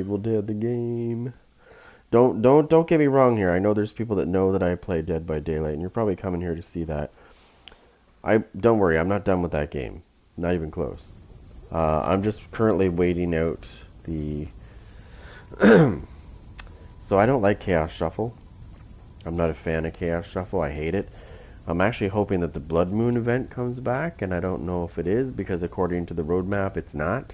Evil Dead the game. Don't get me wrong here. I know there's people that know that I play Dead by Daylight, and you're probably coming here to see that. I don't worry, I'm not done with that game. Not even close. I'm just currently waiting out the. So I don't like Chaos Shuffle. I'm not a fan of Chaos Shuffle. I hate it. I'm actually hoping that the Blood Moon event comes back, and I don't know if it is because according to the roadmap, it's not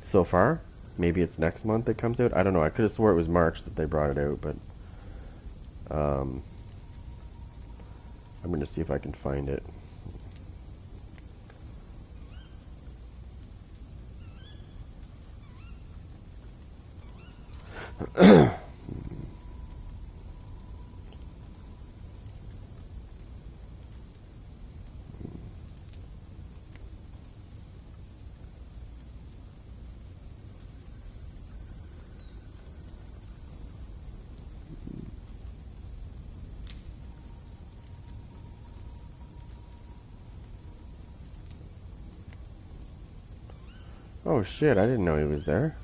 so far. Maybe it's next month it comes out. I don't know. I could have swore it was March that they brought it out, but um, I'm going to see if I can find it. Oh shit, I didn't know he was there.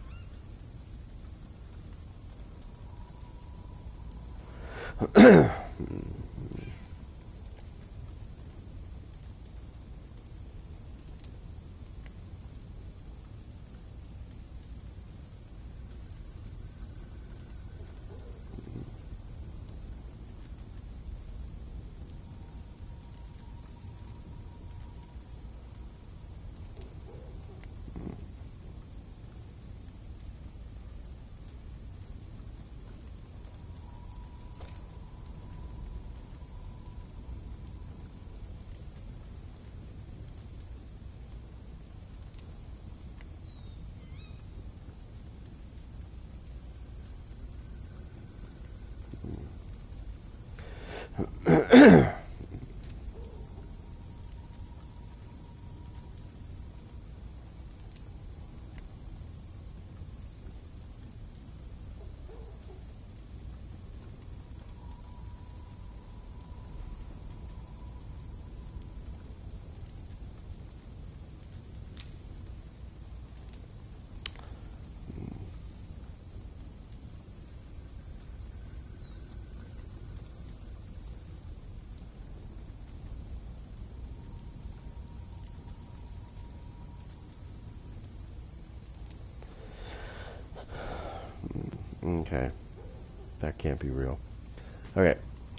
Okay, that can't be real. Okay,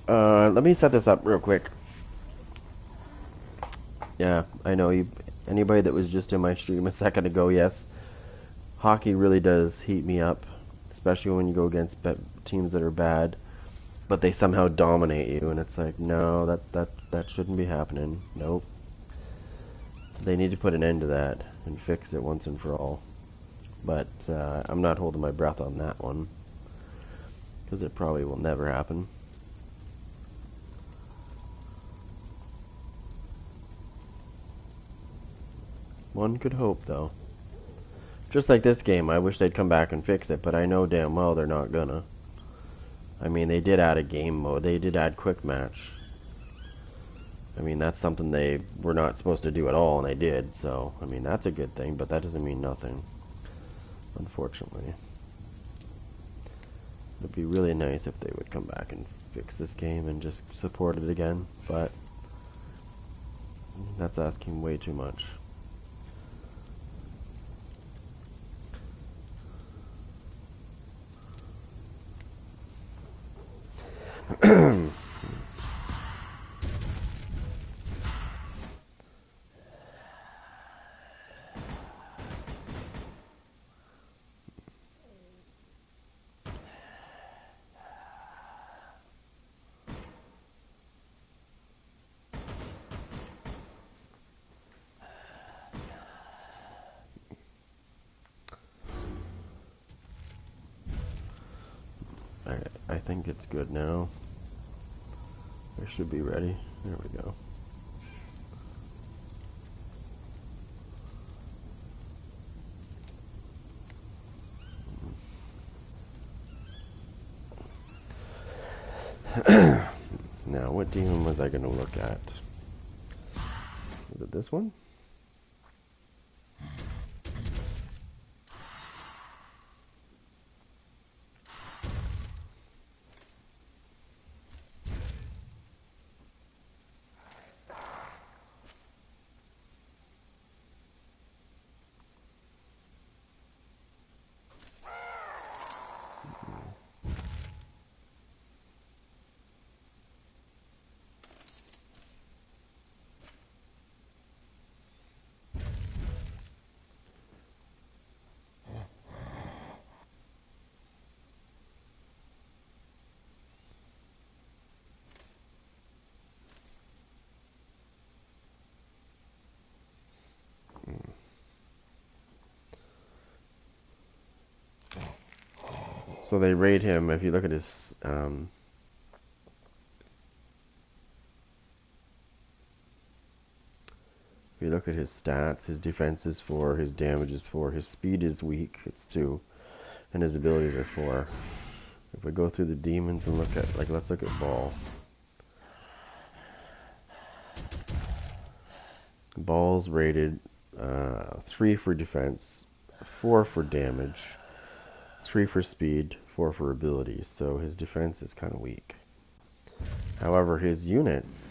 let me set this up real quick. Yeah, I know you. Anybody that was just in my stream a second ago, yes, hockey really does heat me up, especially when you go against teams that are bad, but they somehow dominate you, and it's like, no, that shouldn't be happening. Nope. They need to put an end to that and fix it once and for all. But I'm not holding my breath on that one because it probably will never happen. One could hope, though. Just like this game, I wish they'd come back and fix it, but I know damn well they're not gonna. I mean, they did add a game mode. They did add quick match. I mean, that's something they were not supposed to do at all, and they did. So, I mean, that's a good thing, but that doesn't mean nothing, unfortunately. It'd be really nice if they would come back and fix this game and just support it again, but that's asking way too much. I think it's good now. I should be ready. There we go. Now, what demon was I going to look at? Is it this one? So they rate him, if you look at his, if you look at his stats, his defense is 4, his damage is 4, his speed is weak, it's 2, and his abilities are 4. If we go through the demons and look at, like, let's look at Ball. Ball's rated 3 for defense, 4 for damage, 3 for speed, 4 for abilities, so his defense is kind of weak. However, his units...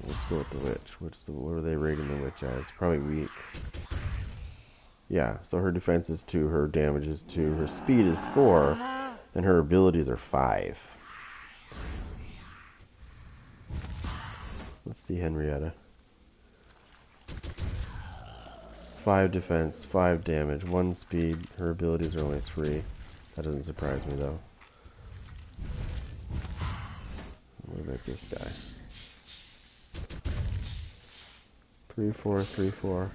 Let's go with the witch. What are they rating the witch as? Probably weak. Yeah, so her defense is 2, her damage is 2, her speed is 4, and her abilities are 5. Let's see Henrietta. 5 defense, 5 damage, 1 speed, her abilities are only 3. That doesn't surprise me though. What about this guy? 3, 4, 3, 4.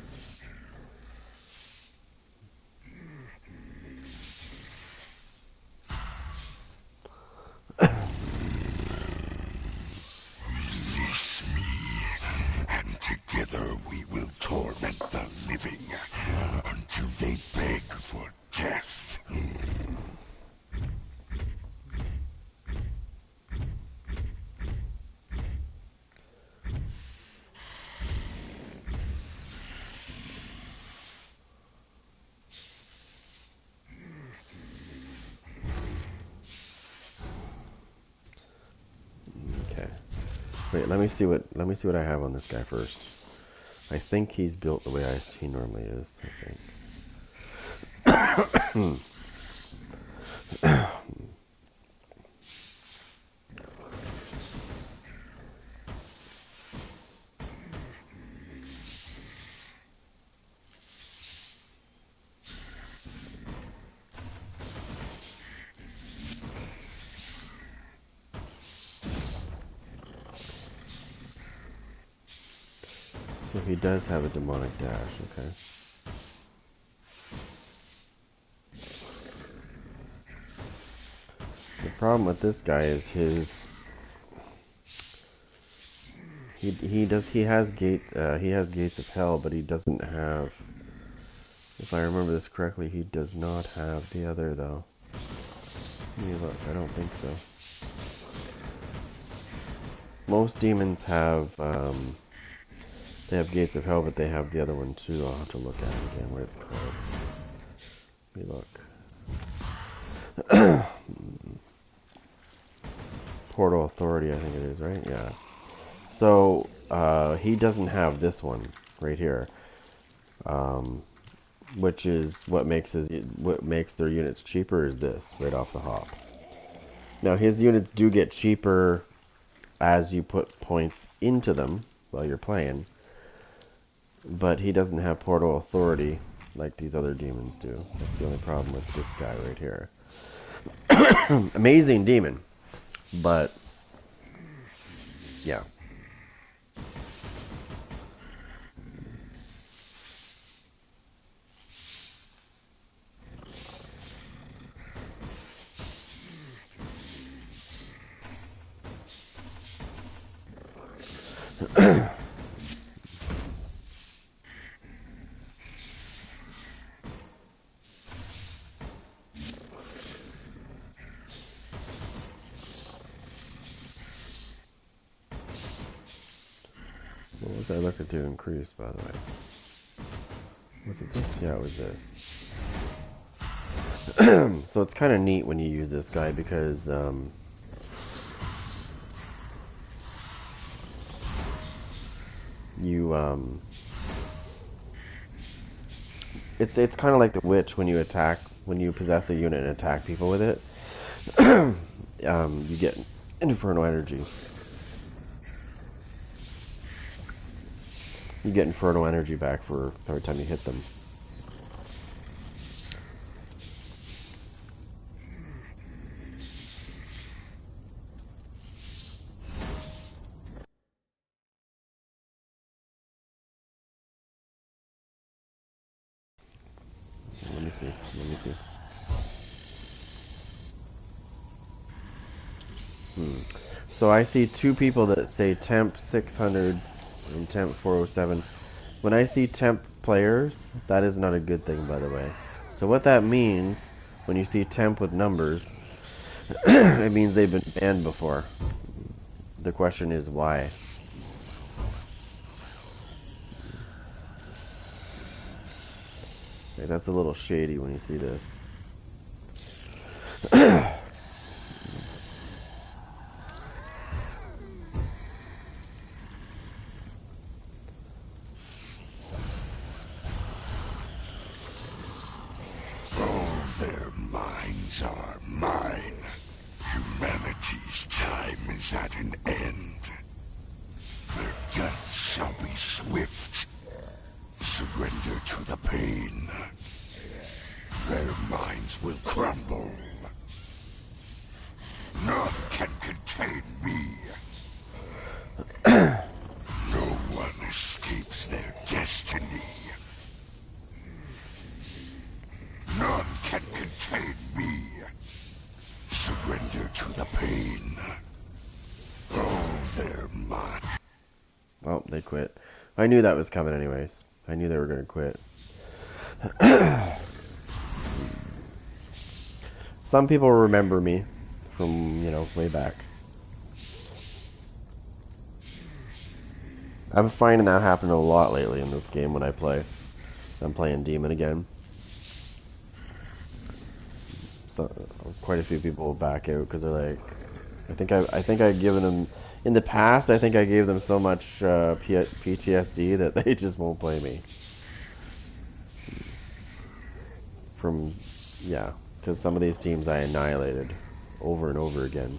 Release me, and together we will torment the living until they beg for death. Okay. Wait, let me see what I have on this guy first. I think he's built the way he normally is, I think. So he does have a demonic dash, okay. The problem with this guy is he has gates of hell, but he doesn't have, if I remember this correctly, he does not have the other though. Let me look, I don't think so. Most demons have they have gates of hell, but they have the other one too. I'll have to look at it again, what it's called. Let me look. Portal Authority, I think it is, right? Yeah. So, he doesn't have this one right here, which is what makes their units cheaper is this, right off the hop. Now, his units do get cheaper as you put points into them while you're playing, but he doesn't have Portal Authority like these other demons do. That's the only problem with this guy right here. Amazing demon, but yeah. What was I looking to increase, by the way? Was it this? Yeah, it was this. So it's kind of neat when you use this guy because you it's kind of like the witch when you possess a unit and attack people with it. You get inferno energy. You get inferno energy back for every time you hit them. Let me see. Let me see. So I see two people that say temp 600 and temp 407. When I see temp players, that is not a good thing, by the way. So what that means, when you see temp with numbers, it means they've been banned before. The question is why. Okay, that's a little shady when you see this. All their minds are mine. Humanity's time is at an end. Their death shall be swift. Surrender to the pain. Their minds will crumble. None can contain me. No one escapes their destiny. None can contain me. Surrender to the pain. Oh, their mind. Oh, they quit. I knew that was coming anyways. I knew they were going to quit. Some people remember me from, way back. I'm finding that happen a lot lately in this game when I play. I'm playing Demon again. So quite a few people will back out because they're like, I think I've given them in the past. I think I gave them so much PTSD that they just won't play me. Yeah, because some of these teams I annihilated over and over again.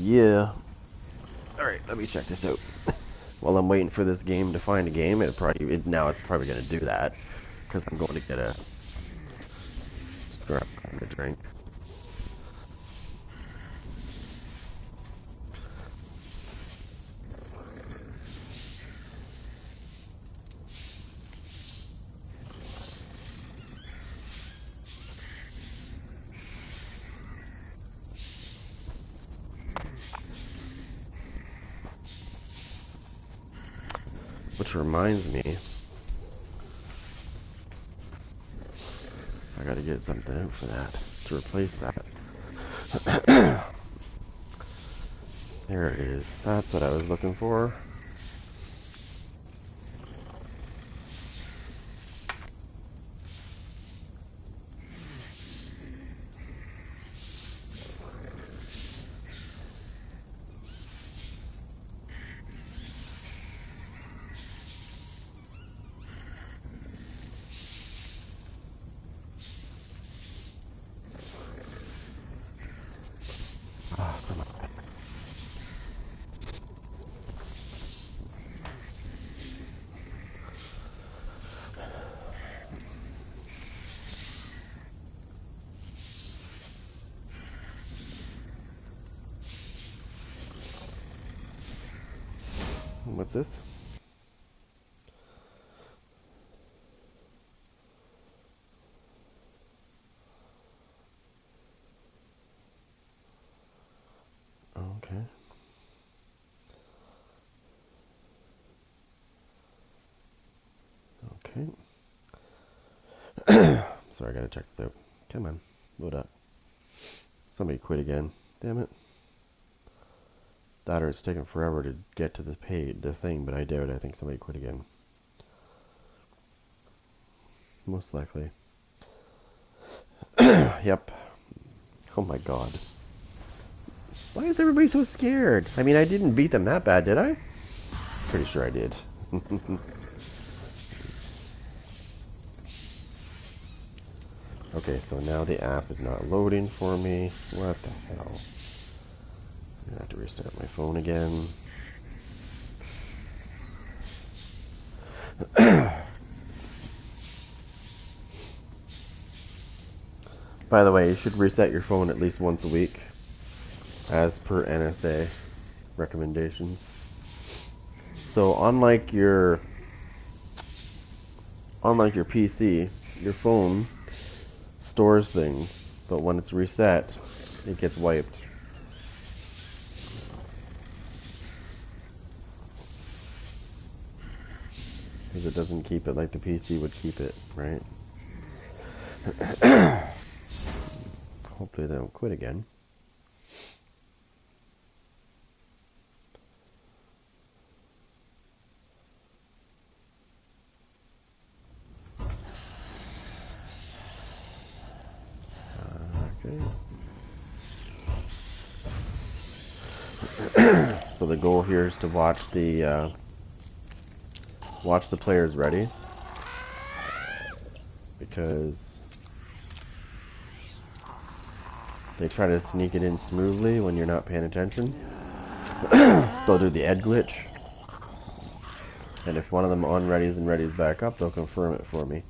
Yeah. Alright, let me check this out. While I'm waiting for this game to find a game, now it's probably going to do that. Because I'm going to get a drink. Which reminds me, I gotta get something out for that, to replace that. There it is. That's what I was looking for. what's this? Okay. Okay. Sorry, I gotta check this out. Come on, load up. Somebody quit again. Damn it. That or it's taking forever to get to the thing, but I doubt it. I think somebody quit again. Most likely. Yep. Oh my god. Why is everybody so scared? I mean, I didn't beat them that bad, did I? Pretty sure I did. Okay, so now the app is not loading for me. What the hell? I'm gonna have to restart my phone again. By the way, you should reset your phone at least once a week, as per NSA recommendations. So unlike your PC, your phone stores things, but when it's reset, it gets wiped. Because it doesn't keep it like the PC would keep it, right? Hopefully they don't quit again. Okay. So the goal here is to watch the players ready, because they try to sneak it in smoothly when you're not paying attention. They'll do the Ed glitch, and if one of them unreadies and readies back up, they'll confirm it for me.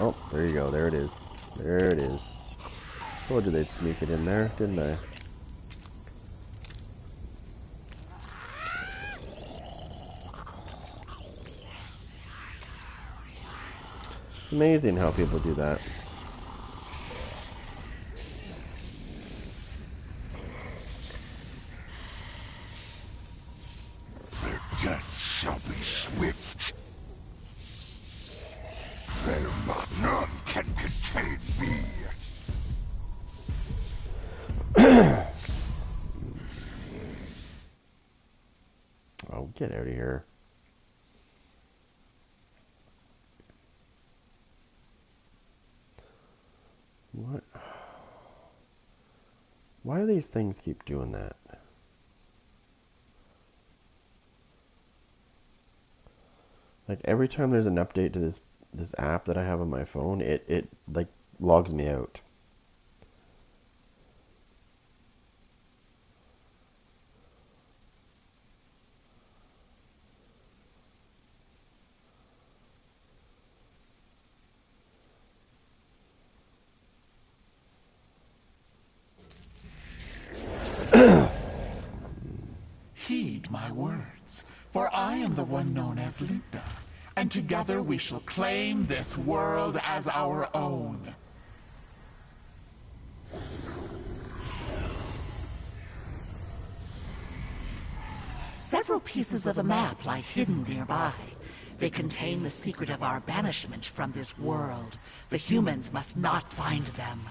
Oh, there you go. There it is. There it is. Told you they'd sneak it in there, didn't I? It's amazing how people do that. Their death shall be swift. None can contain me. Oh, get out of here. What? Why do these things keep doing that? Like every time there's an update to this app that I have on my phone, it like logs me out. Heed my words, for I am the one known as Linda, and together we shall claim this world as our own. Several pieces of the map lie hidden nearby. They contain the secret of our banishment from this world. The humans must not find them.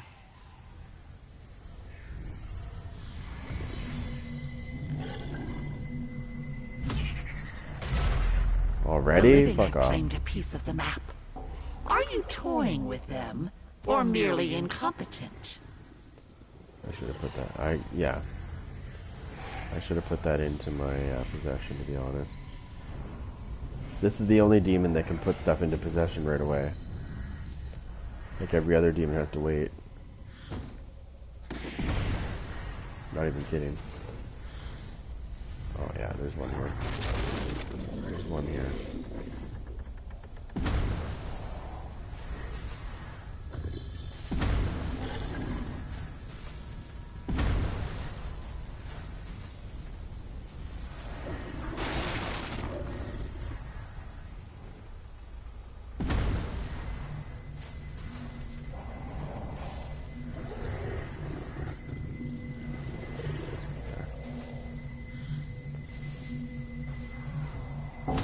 Already? Fuck off. Claimed a piece of the map. Are you toying with them, or merely incompetent? I should have put that. Yeah. I should have put that into my possession, to be honest. This is the only demon that can put stuff into possession right away. Like every other demon has to wait. Not even kidding. Oh yeah, there's one here. There's one here. They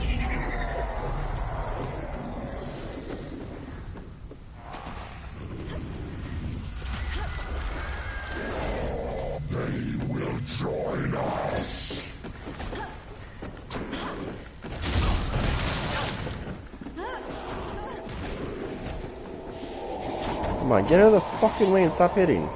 will join us. Come on, get out of the fucking way and stop hitting.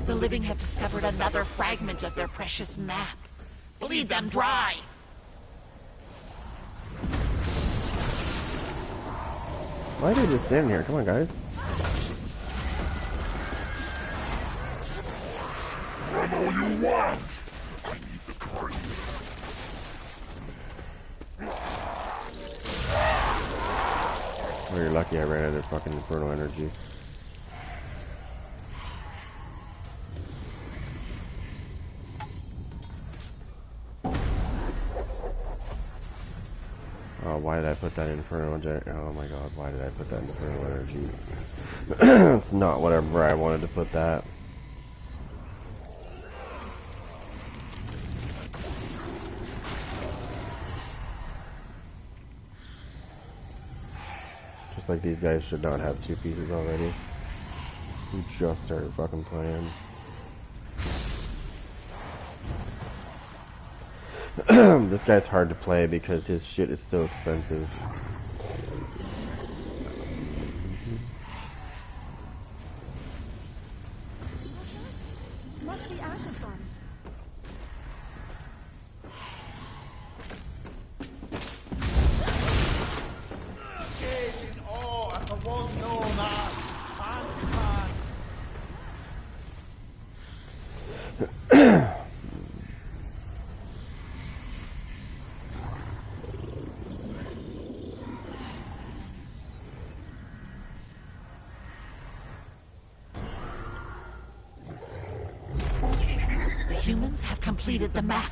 The living have discovered another fragment of their precious map. Bleed them dry! Why are they just standing here? Come on, guys. Run all you want. I need the card. Oh, you're lucky I ran out of fucking infernal energy. Oh, why did I put that infernal energy? Oh my god, why did I put that infernal energy? It's not whatever I wanted to put that. Just like these guys should not have two pieces already. We just started fucking playing. This guy's hard to play because his shit is so expensive. Must be Ash's gun. Humans have completed the map.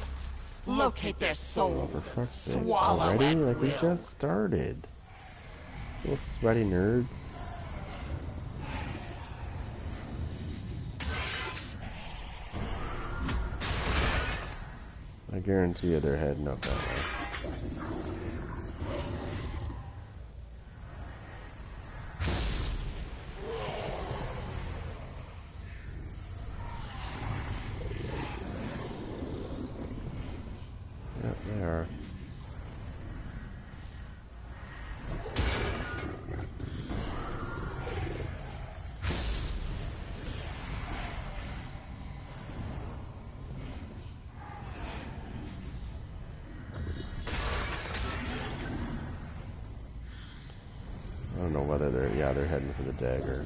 Locate their Oh, souls for and fuck's sake. swallow Already? at Like, we will. just started. Little sweaty nerds. I guarantee you they're heading up that way. Yep, they are. I don't know whether they're heading for the dagger.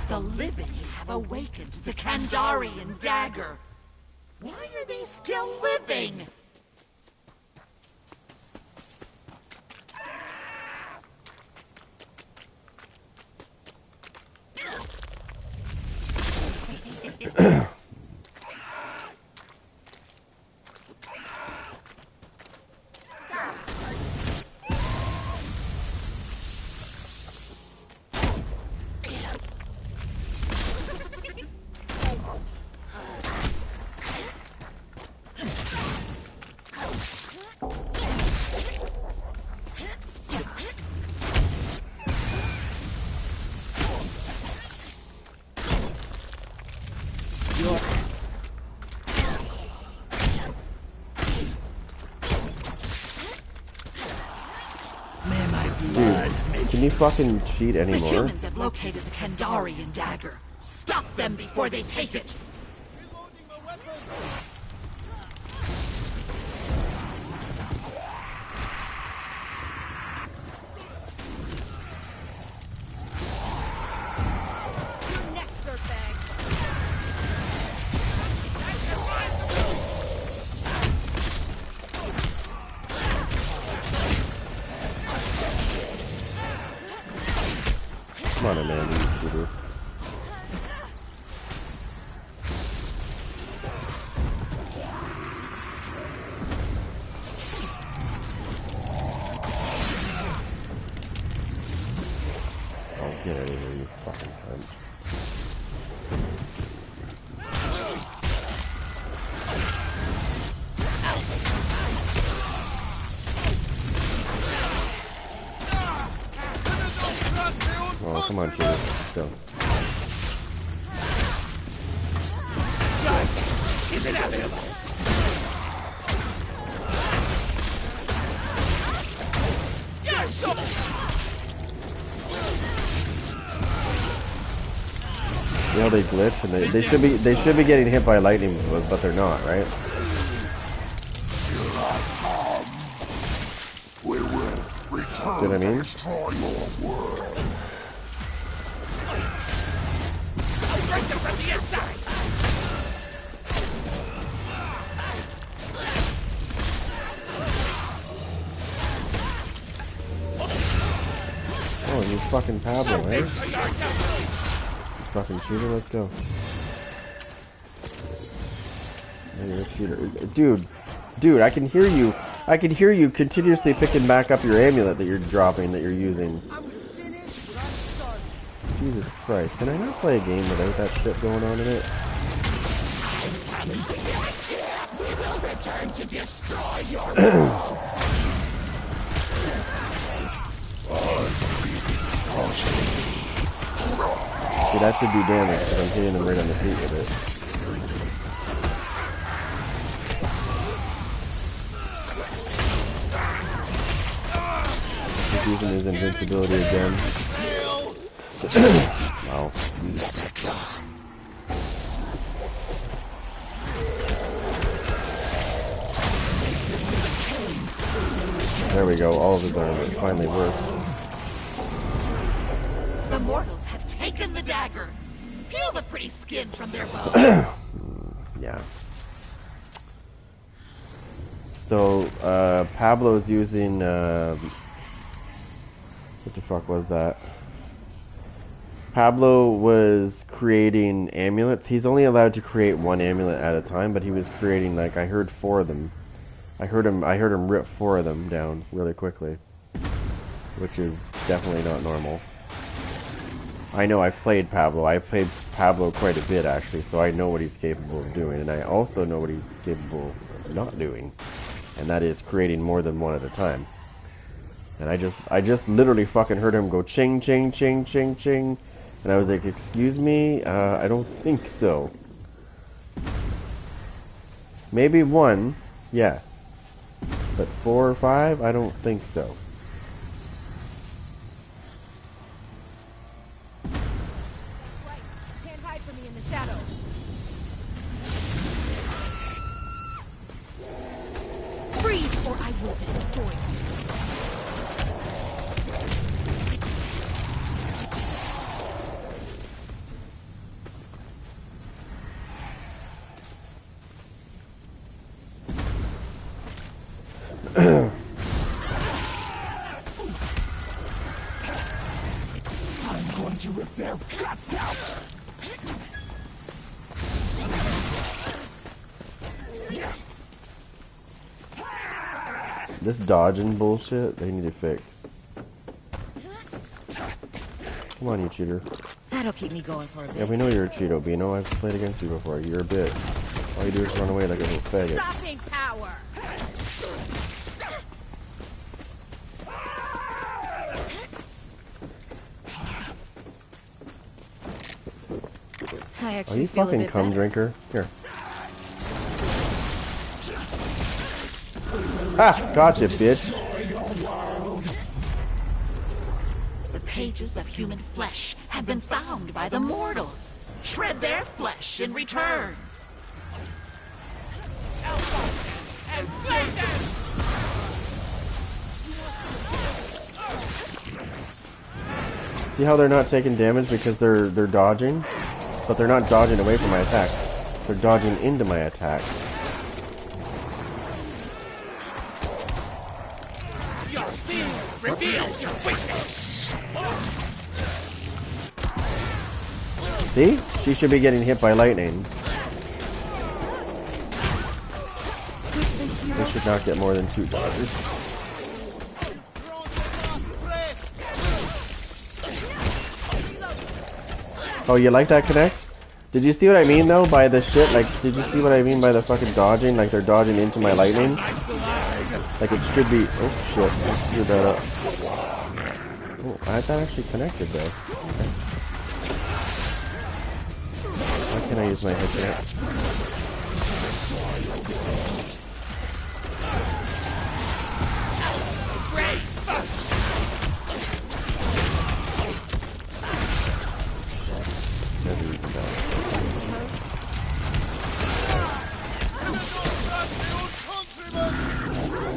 The living have awakened the Kandarian dagger. Why are they still living? Dude, can you fucking cheat The anymore? humans have located the Kandarian dagger. Stop them before they take it! Come on, man, you shooter. Oh, get out of here, you fucking cunt. Oh, come on, shooter. Let's go. You know they glitch and they should be getting hit by lightning, but they're not, right? We will return See what I mean? to destroy your world. Oh, and you fucking Pablo, eh? You fucking shooter, let's go. Yeah, you're a shooter. Dude, I can hear you. I can hear you continuously picking back up your amulet that you're dropping, that you're using. Jesus Christ, can I not play a game without that shit going on in it? We will return to destroy your world. See, that should do damage, because I'm hitting him right on the feet with it. He's using his invincibility again. Wow. There we go, all of his armor finally worked. The mortals have taken the dagger. Peel the pretty skin from their bones. Yeah. So, Pablo's using, what the fuck was that? Pablo was creating amulets. He's only allowed to create one amulet at a time, but he was creating, like, I heard 4 of them. I heard him rip 4 of them down really quickly, which is definitely not normal. I know I've played Pablo. I played Pablo quite a bit, actually, so I know what he's capable of doing, and I also know what he's capable of not doing, and that is creating more than one at a time. And I just literally fucking heard him go ching, ching, ching, ching, ching, and I was like, excuse me, I don't think so. Maybe 1, yes, but 4 or 5, I don't think so. Freeze, or I will destroy you. I'm going to rip their guts out. This dodging bullshit, they need to fix. Come on, you cheater. That'll keep me going for a bit. Yeah, we know you're a Cheeto, Bino. I've played against you before. You're a bitch. All you do is run away like a little faggot. Stopping power. I Are actually you feel a fucking bit cum better. drinker? Here. Ha! Gotcha, bitch. The pages of human flesh have been found by the mortals. Shred their flesh in return. See how they're not taking damage because they're dodging? But they're not dodging away from my attack. They're dodging into my attack. Your fear reveals your weakness. See? She should be getting hit by lightning. They should not get more than 2 dodges. Oh, you like that connect? Did you see what I mean though by the shit? Like, did you see what I mean by the fucking dodging? Like they're dodging into my lightning? Like it should be. Oh shit! I screwed that up. Oh, that actually connected though. Okay. Why can't I use my head connect? Never even done.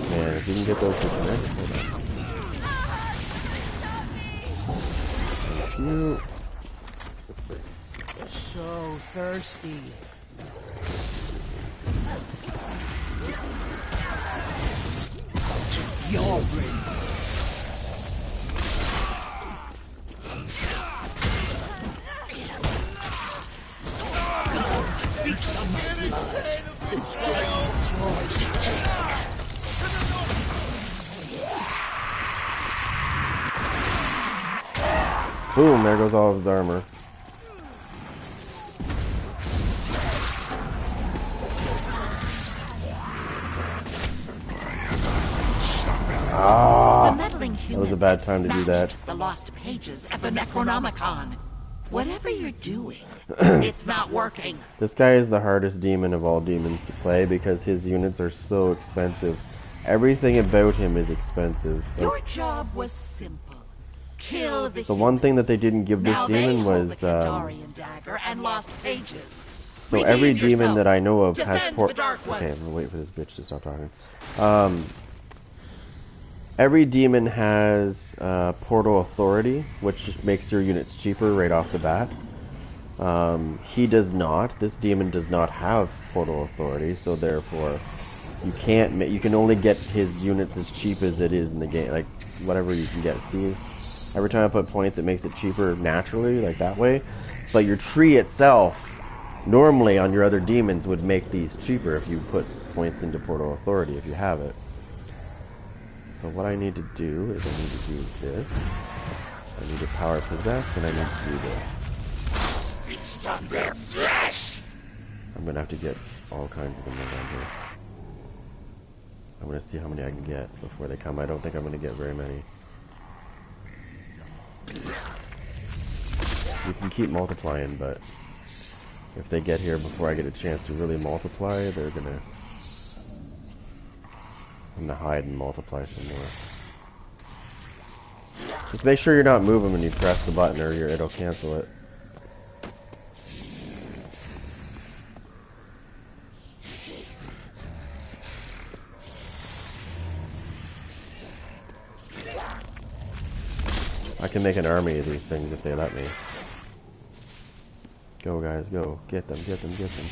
Man, if you can get those to connect, hold on. Thank you. So thirsty. You're ready. Boom, there goes all of his armor. The meddling humans was a bad have time to do that. snatched the lost pages of the Necronomicon. Whatever you're doing, it's not working. This guy is the hardest demon of all demons to play because his units are so expensive. Everything about him is expensive. Your job was simple. Kill the The one thing that they didn't give this now demon they hold was the Kandarian dagger and lost pages. so every Redeem demon yourself. that I know of has Defend the Dark Ones. Okay, I'm gonna wait for this bitch to stop talking. Every demon has Portal Authority, which makes your units cheaper right off the bat. He does not. This demon does not have Portal Authority, so therefore you can't. You can only get his units as cheap as it is in the game, like whatever you can get. See, every time I put points, it makes it cheaper naturally, like that way. But your tree itself, normally on your other demons, would make these cheaper if you put points into Portal Authority if you have it. So what I need to do is I need to do this. I need to power possess, and I need to do this. I'm gonna have to get all kinds of them around here. I'm gonna see how many I can get before they come. I don't think I'm gonna get very many. You can keep multiplying, but if they get here before I get a chance to really multiply, they're gonna... I'm gonna hide and multiply some more. Just make sure you're not moving when you press the button or it'll cancel it. I can make an army of these things if they let me. Go guys, go. Get them, get them, get them.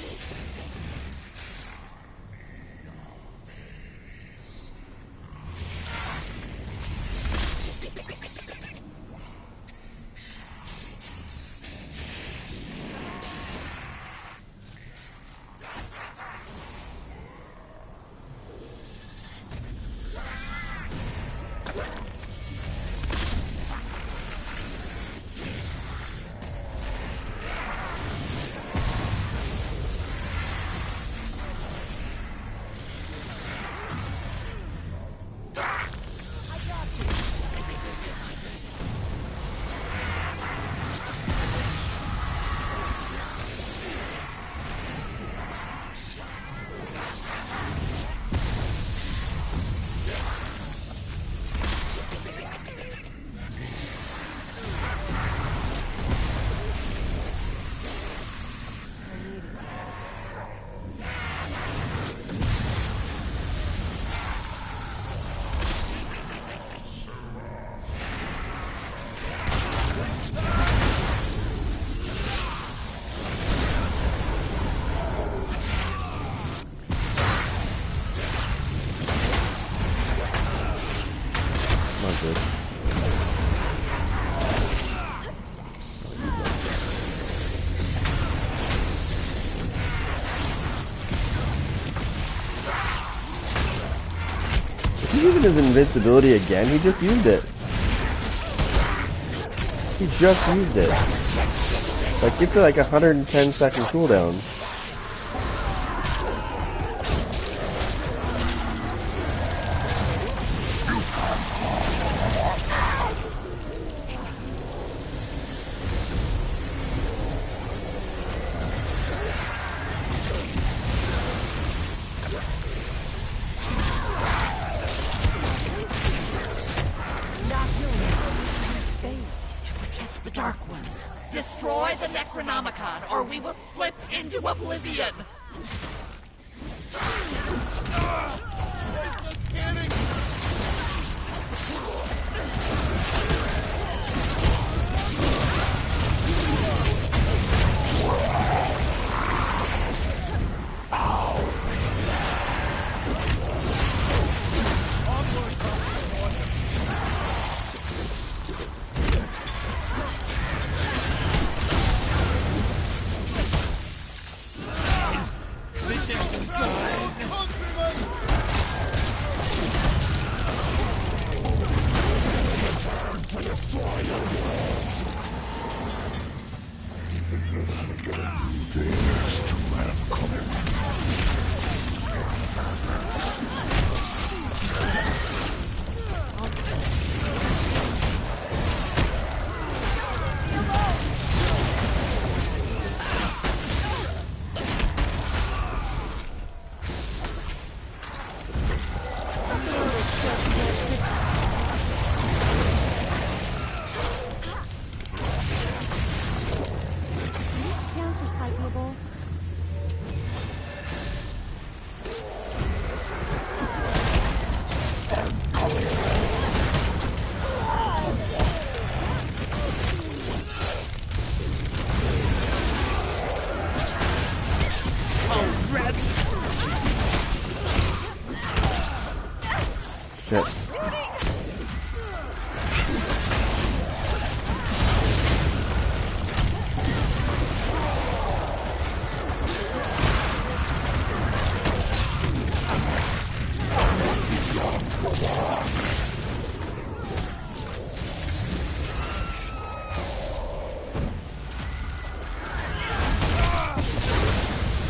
his invincibility again. He just used it. He just used it. Like, it's like 110-second cooldown. Destroy the Necronomicon, or we will slip into oblivion!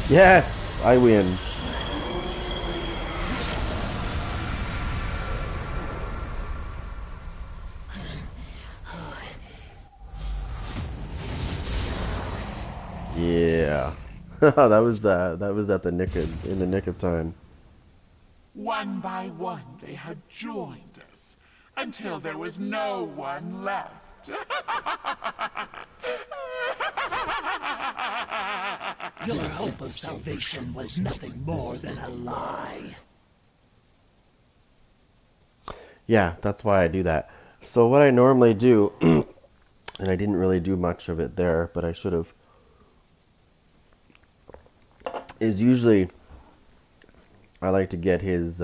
Yes! I win. Yeah. that was at the in the nick of time. One by one, they had joined us, until there was no one left. Your hope of salvation was nothing more than a lie. Yeah, that's why I do that. So what I normally do, and I didn't really do much of it there, but I should have, is usually I like to get his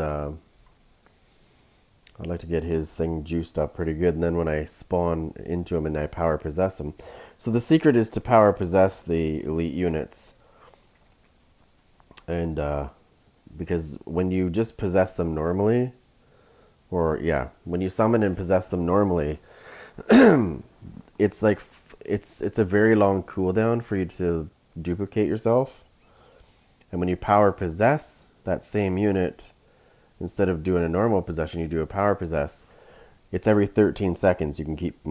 thing juiced up pretty good, and then when I spawn into him and I power possess him. So the secret is to power possess the elite units. And because when you just possess them normally, when you summon and possess them normally, it's like it's a very long cooldown for you to duplicate yourself. And when you power possess that same unit, instead of doing a normal possession, you do a power possess. It's every 13 seconds you can keep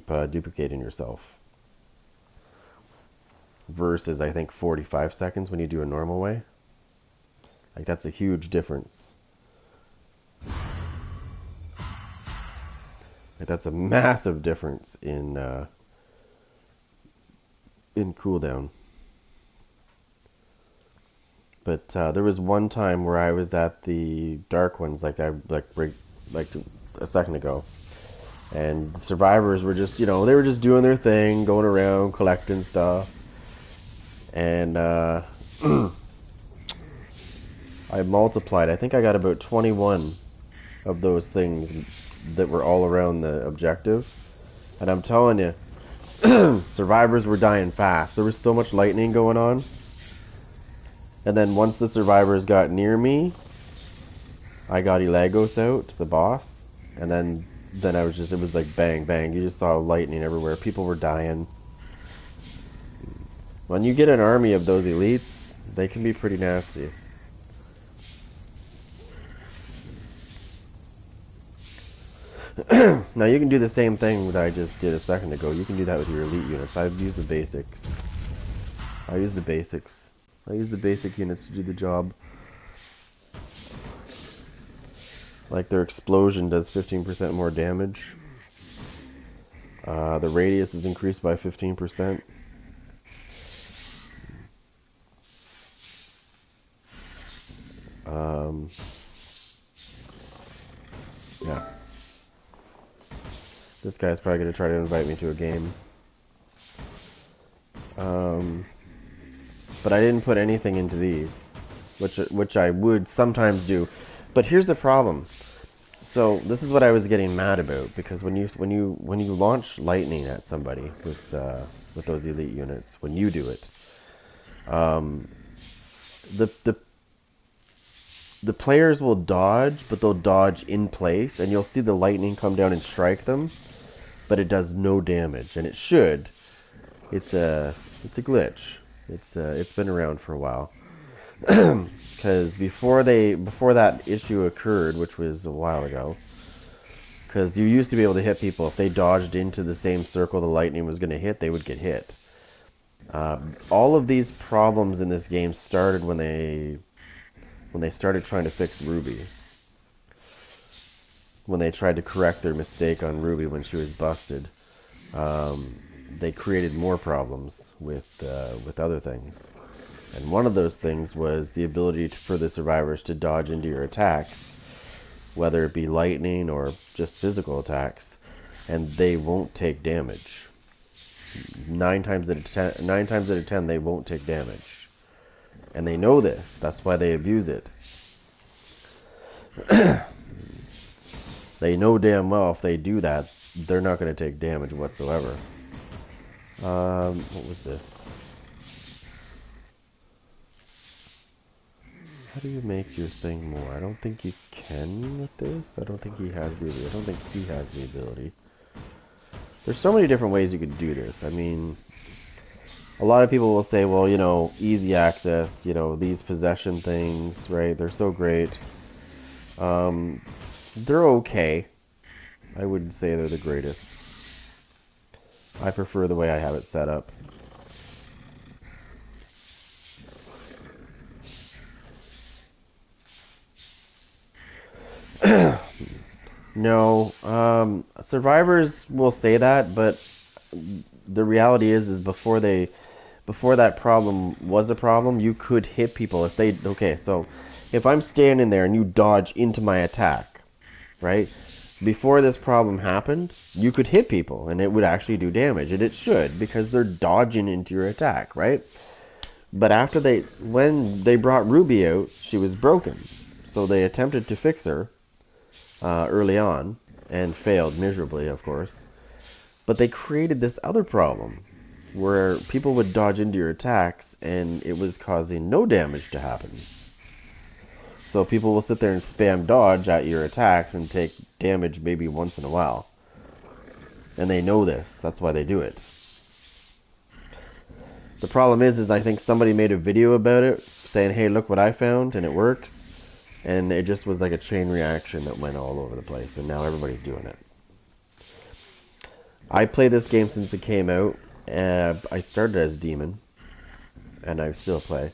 duplicating yourself. Versus I think 45 seconds when you do a normal way. Like, that's a huge difference. Like, that's a massive difference in cooldown. But there was one time where I was at the Dark Ones, like a second ago, and survivors were just, they were just doing their thing, going around collecting stuff, and I multiplied. I think I got about 21 of those things that were all around the objective, and I'm telling you, survivors were dying fast. There was so much lightning going on. And then once the survivors got near me, I got Elagos out, the boss, and then I was just, it was like bang, bang. You just saw lightning everywhere. People were dying. When you get an army of those elites, they can be pretty nasty. Now you can do the same thing that I just did a second ago. You can do that with your elite units. I've used the basics. I use the basics. I use the basic units to do the job. Like their explosion does 15% more damage. The radius is increased by 15%. Yeah. This guy's probably going to try to invite me to a game. But I didn't put anything into these, which I would sometimes do. But here's the problem. So this is what I was getting mad about, because when you launch lightning at somebody with those elite units, when you do it, the players will dodge, but they'll dodge in place, and you'll see the lightning come down and strike them, but it does no damage, and it should. It's a glitch. It's been around for a while. Because before that issue occurred, which was a while ago, because you used to be able to hit people if they dodged into the same circle the lightning was going to hit, they would get hit. All of these problems in this game started when they started trying to fix Ruby. When they tried to correct their mistake on Ruby when she was busted, they created more problems with other things. And one of those things was the ability for the survivors to dodge into your attacks, whether it be lightning or just physical attacks, and they won't take damage. 9 times out of 10, they won't take damage. And they know this. That's why they abuse it. They know damn well if they do that, they're not going to take damage whatsoever. What was this? How do you make your thing more? I don't think you can with this. I don't think he has the ability. I don't think he has the ability. There's so many different ways you could do this. I mean, a lot of people will say, well, you know, easy access, you know, these possession things, right? They're so great. They're okay. I wouldn't say they're the greatest. I prefer the way I have it set up. No, survivors will say that, but the reality is before that problem was a problem, you could hit people if they, okay, so if I'm standing there and you dodge into my attack, right? Before this problem happened, you could hit people and it would actually do damage, and it should, because they're dodging into your attack, right? But after when they brought Ruby out, she was broken. So they attempted to fix her early on, and failed miserably, of course. But they created this other problem, where people would dodge into your attacks, and it was causing no damage to happen. So people will sit there and spam dodge at your attacks and take damage maybe once in a while. And they know this. That's why they do it. The problem is I think somebody made a video about it, saying, hey, look what I found, and it works. And it just was like a chain reaction that went all over the place, and now everybody's doing it. I played this game since it came out. I started as Demon, and I still play.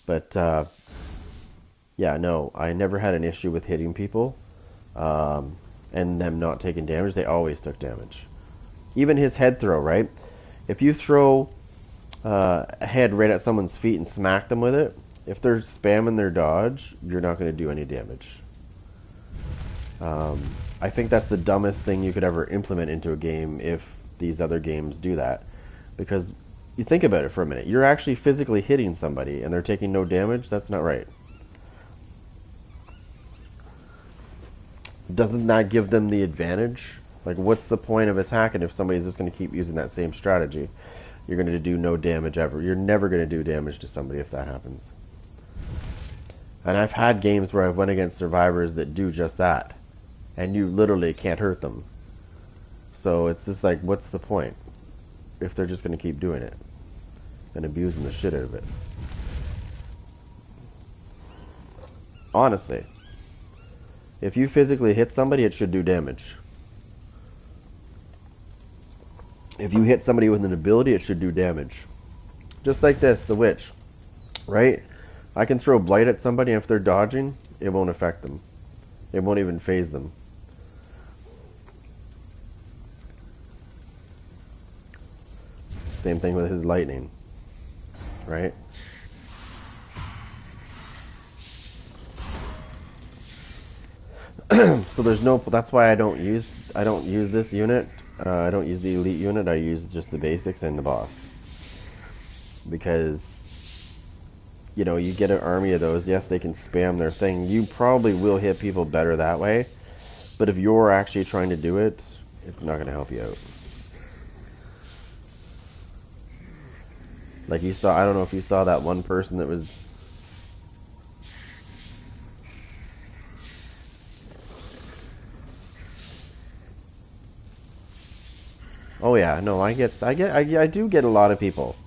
But, yeah, no, I never had an issue with hitting people, and them not taking damage. They always took damage. Even his head throw, right? If you throw a head right at someone's feet and smack them with it, if they're spamming their dodge, you're not going to do any damage. I think that's the dumbest thing you could ever implement into a game if these other games do that. Because you think about it for a minute. You're actually physically hitting somebody and they're taking no damage. That's not right. Doesn't that give them the advantage? Like, what's the point of attacking if somebody's just going to keep using that same strategy? You're going to do no damage ever. You're never going to do damage to somebody if that happens. And I've had games where I've went against survivors that do just that. And you literally can't hurt them. So it's just like, what's the point? If they're just going to keep doing it. And abusing the shit out of it. Honestly. If you physically hit somebody, it should do damage. If you hit somebody with an ability, it should do damage. Just like this, the witch. Right? I can throw blight at somebody, and if they're dodging, it won't affect them. It won't even phase them. Same thing with his lightning. Right? So there's no, that's why I don't use this unit. I don't use the elite unit. I use just the basics and the boss. Because you know, you get an army of those, yes, they can spam their thing. You probably will hit people better that way. But if you're actually trying to do it, it's not going to help you out. Like you saw, I don't know if you saw that one person that was... Oh yeah, no, I do get a lot of people.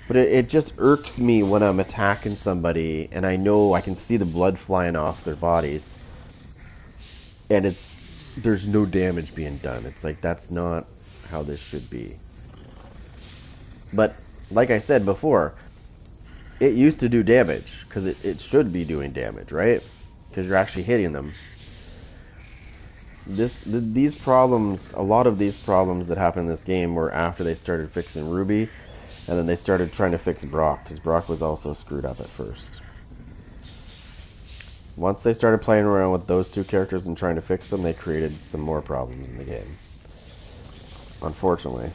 But it just irks me when I'm attacking somebody and I know I can see the blood flying off their bodies. And there's no damage being done. It's like, that's not how this should be. But, like I said before, it used to do damage. Because it should be doing damage, right? Because you're actually hitting them. These problems, a lot of these problems that happened in this game were after they started fixing Ruby. And then they started trying to fix Brock, because Brock was also screwed up at first. Once they started playing around with those two characters and trying to fix them, they created some more problems in the game. Unfortunately.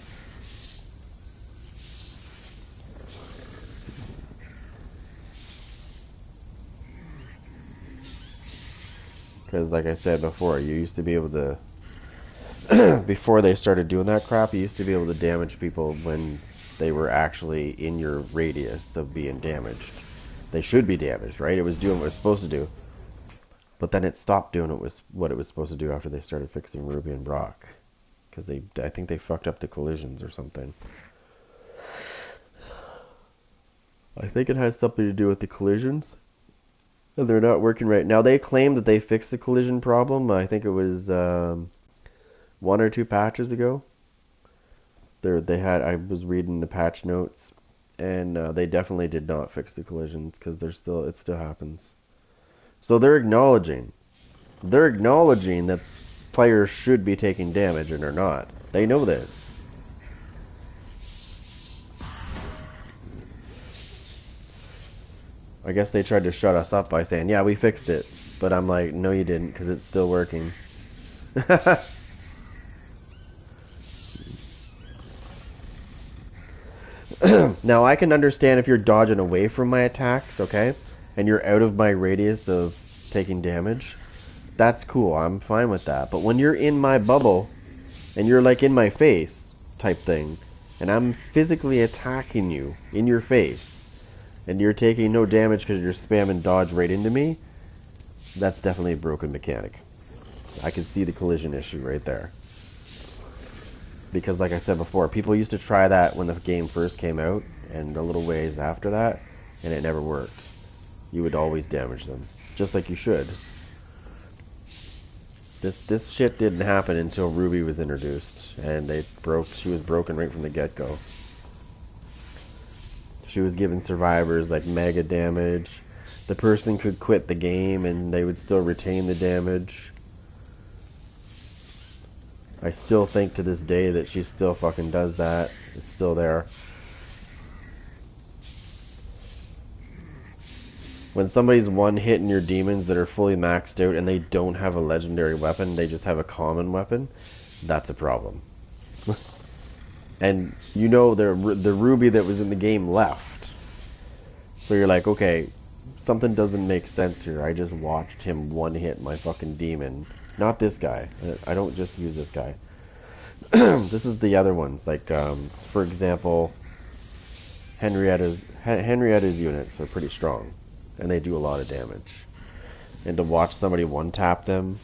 Because like I said before, you used to be able to... before they started doing that crap, you used to be able to damage people when... they were actually in your radius of being damaged. They should be damaged, right? It was doing what it was supposed to do. But then it stopped doing what it was supposed to do after they started fixing Ruby and Brock. Because I think they fucked up the collisions or something. I think it has something to do with the collisions. And they're not working right. Now, they claim that they fixed the collision problem. I think it was 1 or 2 patches ago. I was reading the patch notes, and they definitely did not fix the collisions because it still happens. So they're acknowledging that players should be taking damage and they're not. They know this. I guess they tried to shut us up by saying, "Yeah, we fixed it," but I'm like, "No, you didn't, because it's still working." Now, I can understand if you're dodging away from my attacks, okay? And you're out of my radius of taking damage. That's cool, I'm fine with that. But when you're in my bubble, and you're like in my face, type thing, and I'm physically attacking you in your face, and you're taking no damage because you're spamming dodge right into me, that's definitely a broken mechanic. I can see the collision issue right there. Because like I said before, people used to try that when the game first came out, and a little ways after that, and it never worked. You would always damage them, just like you should. This shit didn't happen until Ruby was introduced, and she was broken right from the get-go. She was giving survivors like mega damage. The person could quit the game and they would still retain the damage. I still think to this day that she still fucking does that. It's still there. When somebody's one-hitting your demons that are fully maxed out and they don't have a legendary weapon, they just have a common weapon, that's a problem. And you know the Ruby that was in the game left. So you're like, okay, something doesn't make sense here. I just watched him one-hit my fucking demon. Not this guy. I don't just use this guy. This is the other ones. Like, for example, Henrietta's units are pretty strong. and they do a lot of damage. And to watch somebody one-tap them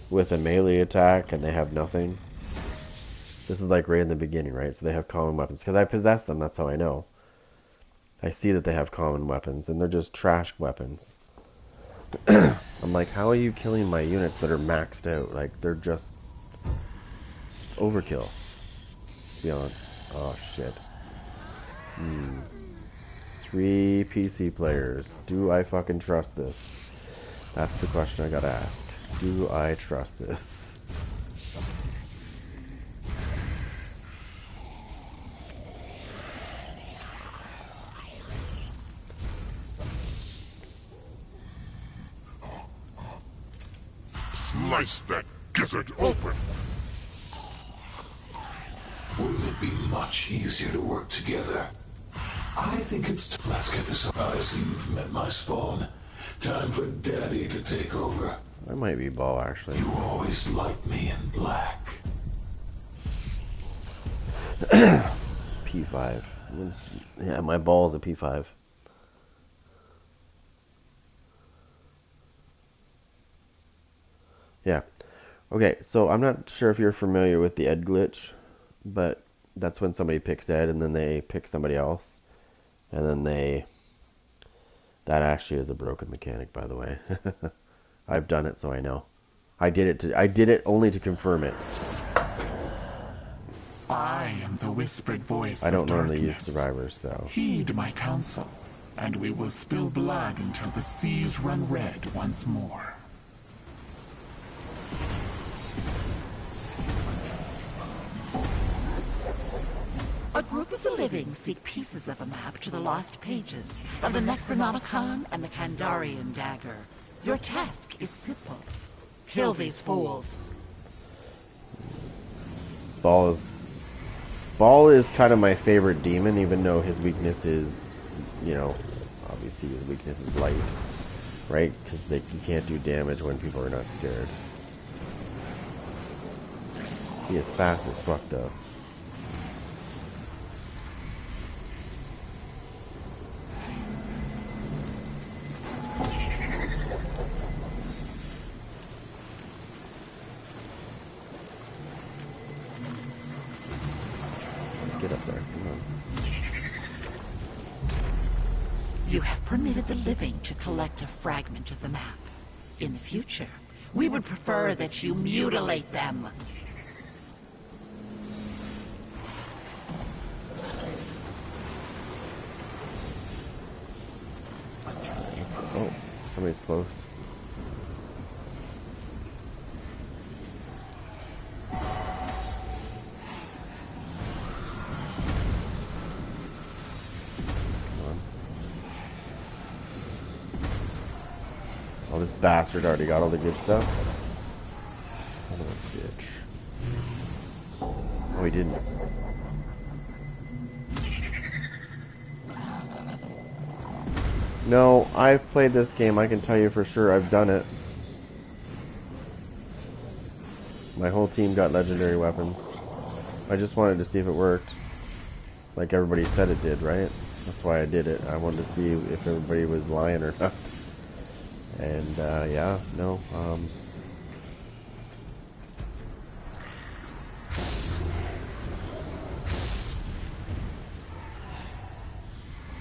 with a melee attack and they have nothing. This is like right in the beginning, right? So they have common weapons. Because I possess them, that's how I know. I see that they have common weapons, and they're just trash weapons. I'm like, how are you killing my units that are maxed out? Like, they're just... It's overkill. Beyond. Oh, shit. 3 PC players. Do I fucking trust this? That's the question I gotta ask. Do I trust this? Slice that gizzard open! Wouldn't it be much easier to work together? I think it's... Let's get this... I see you've met my spawn. Time for Daddy to take over. That might be Ball, actually. You always liked me in black. P5. Yeah, my Ball is a P5. Yeah. Okay, so I'm not sure if you're familiar with the Ed glitch, but that's when somebody picks Ed and then they pick somebody else. And then they... That actually is a broken mechanic, by the way. I've done it, so I know. I did it only to confirm it. I am the whispered voice I don't of normally use darkness. survivors, so... Heed my counsel, and we will spill blood until the seas run red once more. A group of the living seek pieces of a map to the lost pages of the Necronomicon and the Kandarian dagger. Your task is simple. Kill these fools. Ball is kind of my favorite demon, even though his weakness is, you know, obviously his weakness is light, right? Because you can't do damage when people are not scared. He is fast as fuck, though. Get up there, come on. You have permitted the living to collect a fragment of the map. In the future, we would prefer that you mutilate them. Oh, somebody's close. Oh, this bastard already got all the good stuff. Son of a bitch. Oh, he didn't. No, I've played this game. I can tell you for sure I've done it. My whole team got legendary weapons. I just wanted to see if it worked. Like everybody said it did, right? That's why I did it. I wanted to see if everybody was lying or not. And, yeah, no,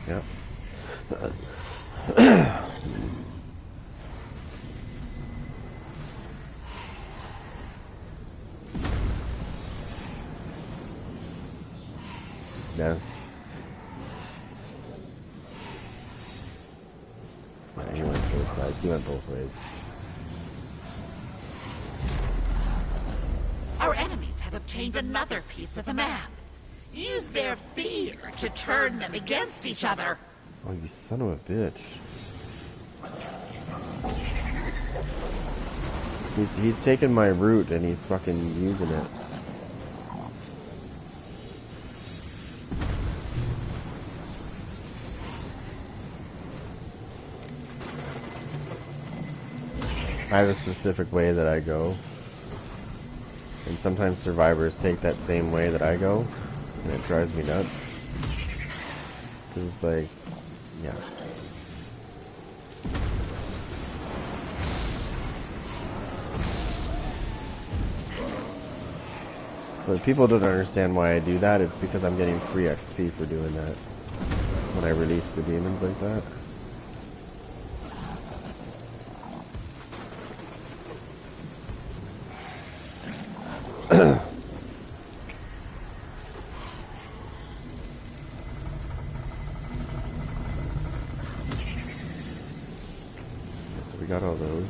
yeah. Yeah. Yeah, he went both sides. He went both ways. Our enemies have obtained another piece of the map. Use their fear to turn them against each other. Oh, you son of a bitch. He's taken my route and he's fucking using it. I have a specific way that I go. And sometimes survivors take that same way that I go. And it drives me nuts. Because it's like, yeah. But people don't understand why I do that. It's because I'm getting free XP for doing that. When I release the demons like that. So we got all those.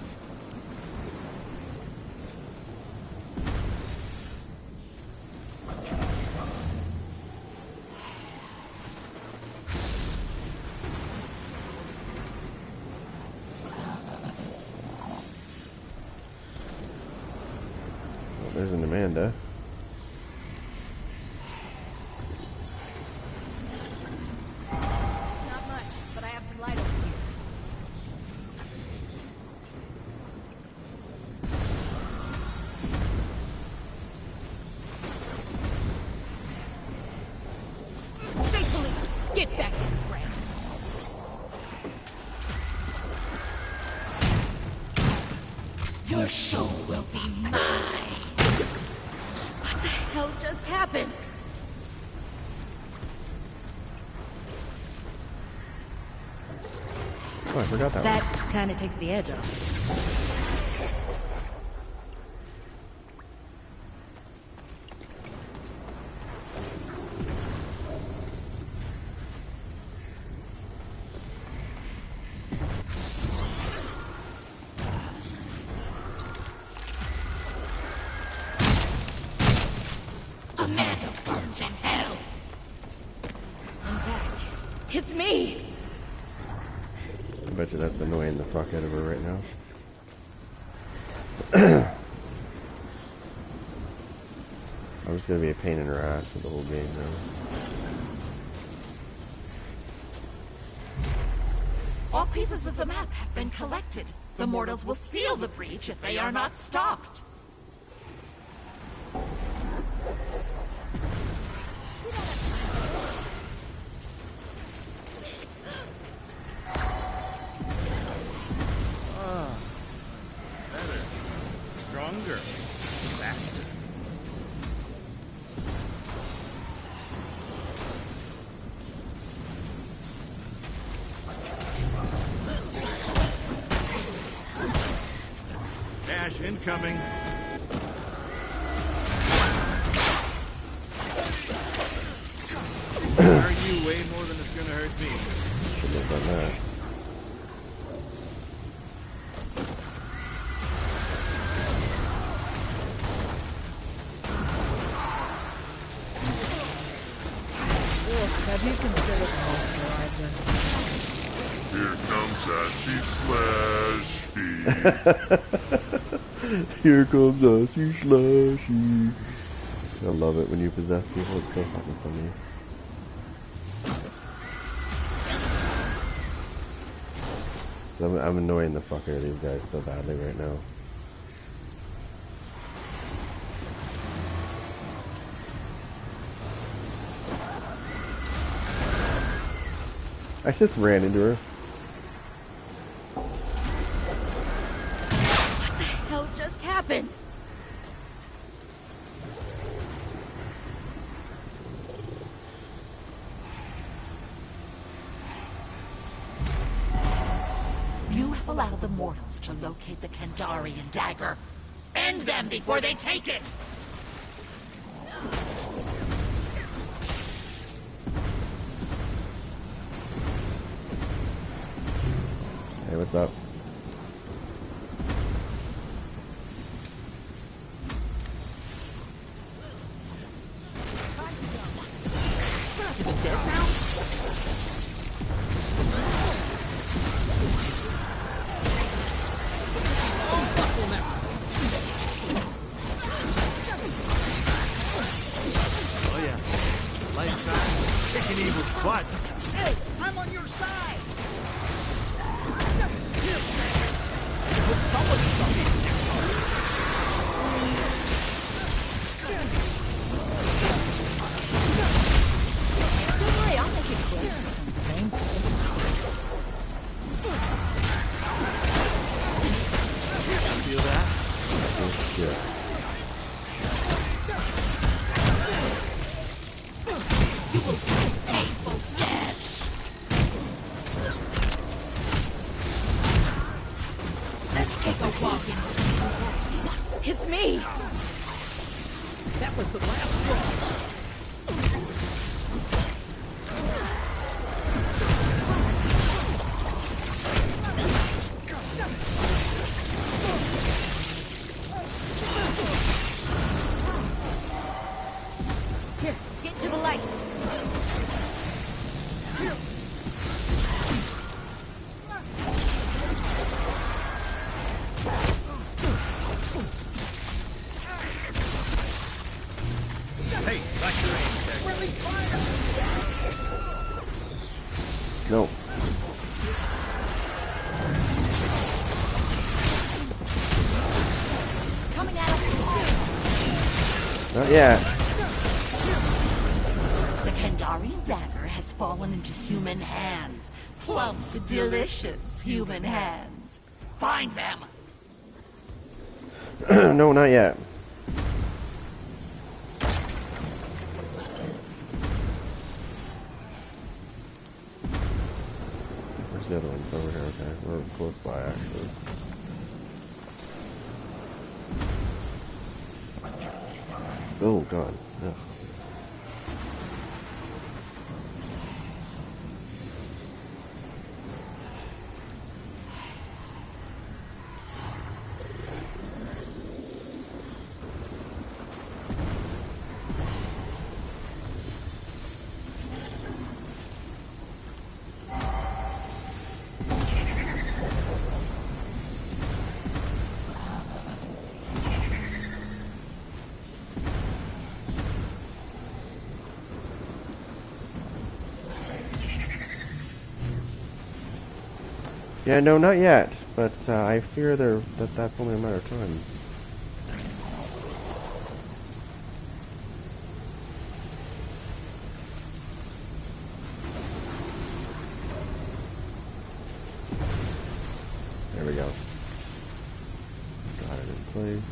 There's an Amanda. Not much, but I have some light over here. State police, get back in the ground. Your soul will be mine. What the hell just happened? Oh, I forgot that That one. kind of takes the edge off. Amanda burns in hell. I'm back. It's me! I bet you that's annoying the fuck out of her right now. I'm just gonna be a pain in her ass for the whole game now. All pieces of the map have been collected. The mortals will seal the breach if they are not stopped. Better. Stronger. Faster. Dash incoming. Hurt you way more than it's gonna hurt me. Shouldn't have done that. Have you considered moisturizer? Here comes Ashy Slashy. Here comes Ashy Slashy. I love it when you possess people. It's so fucking funny. I'm annoying the fuck out of these guys so badly right now. I just ran into her. What the hell just happened? You have allowed the mortals to locate the Kandarian dagger. End them before they take it! Hey, what's up? Is it dead now? Oh yeah. Lifetime. Kicking evil's butt. Hey, I'm on your side! Don't worry, I'll make it quick. Feel that? Oh, shit. No. Coming at us. Not yet. The Kandarian dagger has fallen into human hands. Plump, delicious human hands. Find them. No, not yet. Where's the other ones? Over here, okay. We're close by, actually. Oh, God. Ugh. Yeah, no, not yet. But I fear that's only a matter of time. There we go. Got it in place.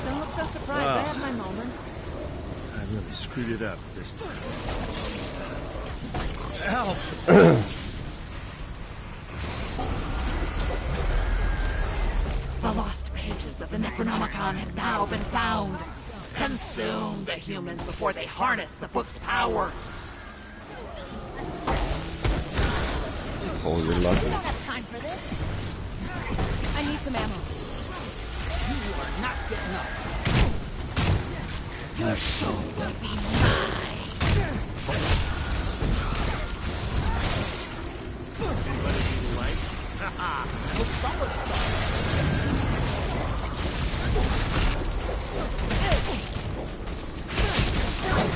Don't look so surprised. I have my moments. I really screwed it up this time. Help! The lost pages of the Necronomicon have now been found. Consume the humans before they harness the book's power. Oh, you're I lucky. don't have time for this. I need some ammo. You are not getting up. Your soul will be mine. Anybody need a light? Look somewhere to start.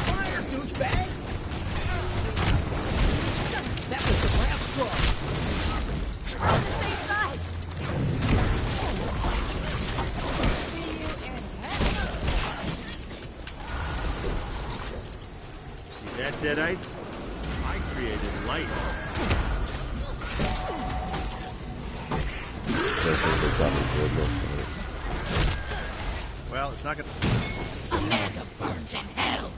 Fire, douchebag! That was the last straw. We're on the safe side. See you in See that, Deadites? I created light. Well, it's not gonna... Amanda burns in hell.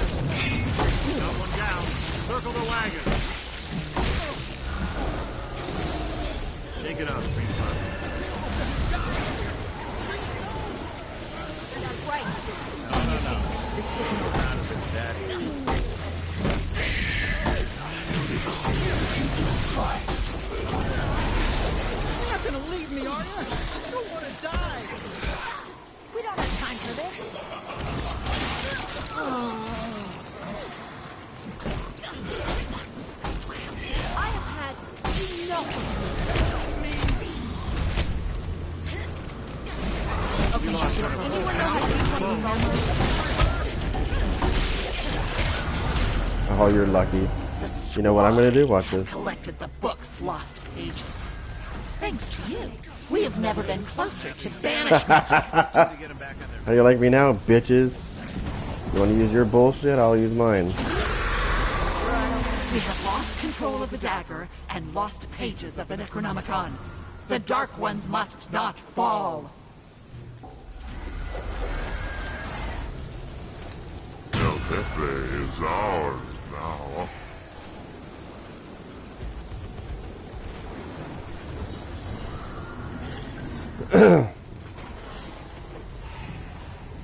Got one down. Circle the wagon. Shake it off, Greenspot. That's right. This isn't Get out of this, Daddy. You're not gonna leave me, are you? I don't want to die. We don't have time for this. I have had enough of We lost one of you. them. Anyone know how to use one of these armors? Oh, you're lucky. The You know what I'm gonna do? Watch Swarm this. have collected the book's lost pages. Thanks to you, we have never been closer to banishment. Get them back on How do you like me now, bitches? You want to use your bullshit? I'll use mine. We have lost control of the dagger and lost pages of the Necronomicon. The Dark Ones must not fall. Pepe is ours now.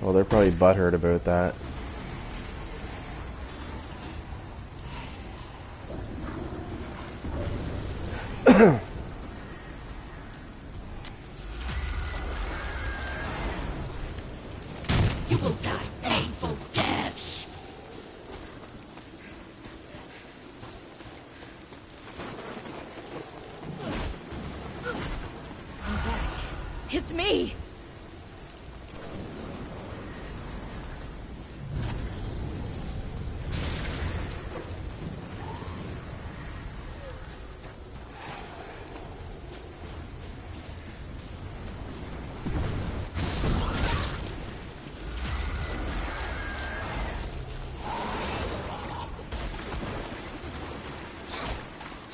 Oh, they're probably butthurt about that. You will die painful deaths. I'm back. It's me!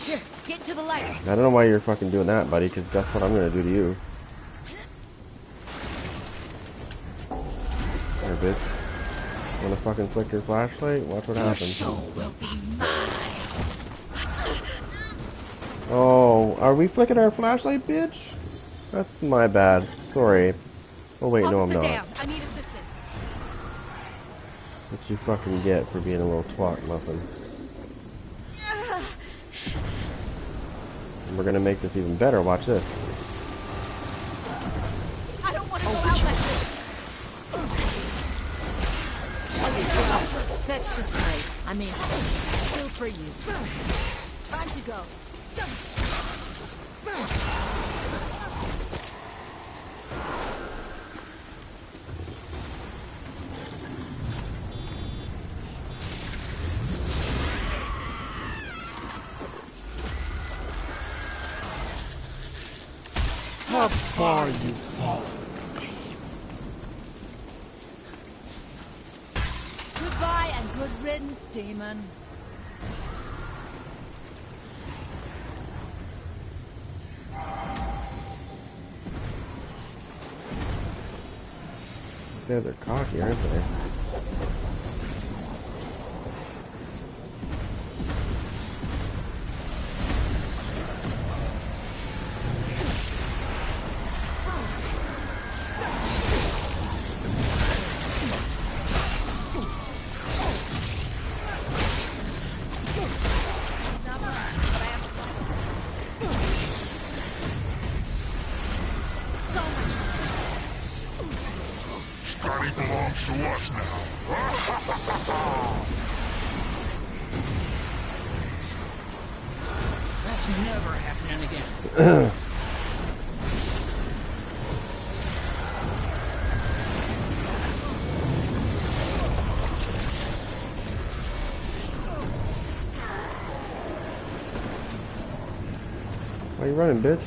Here, get to the light. I don't know why you're fucking doing that, buddy, because that's what I'm gonna do to you. There, bitch. Wanna fucking flick your flashlight? Watch what happens. Soul will be mine. Oh, are we flicking our flashlight, bitch? That's my bad. Sorry. Oh wait, no I'm Officer not. down. I need assistance. What you fucking get for being a little twat muffin. And we're gonna make this even better, watch this. I don't want to go out like this. That's just great. I mean, still pretty useful. Time to go. How far you've fallen from me. Goodbye and good riddance, demon. These guys are cocky, aren't they? Scotty belongs to us now. That's never happening again. Why you running, bitch?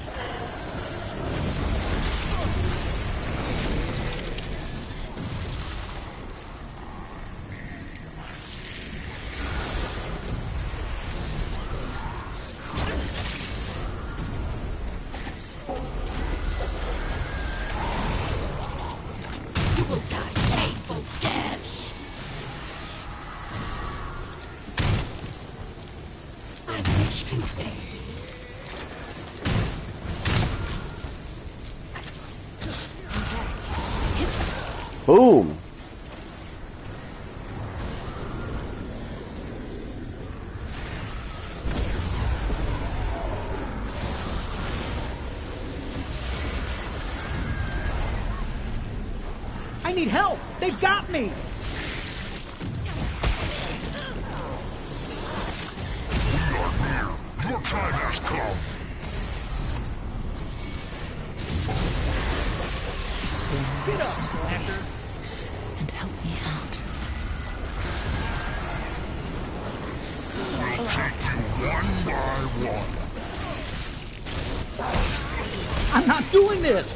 You will die painful deaths. I wish to be. Boom! I need help! They've got me! Your time has come. Get up, Slacker! And help me out. We'll take you one by one. I'm not doing this!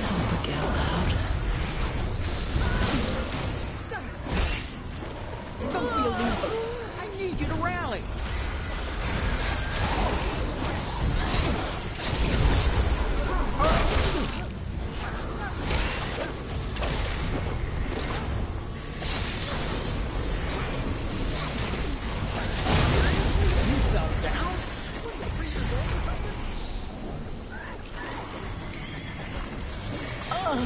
Help Miguel out. Don't be a loser! I need you to rally! When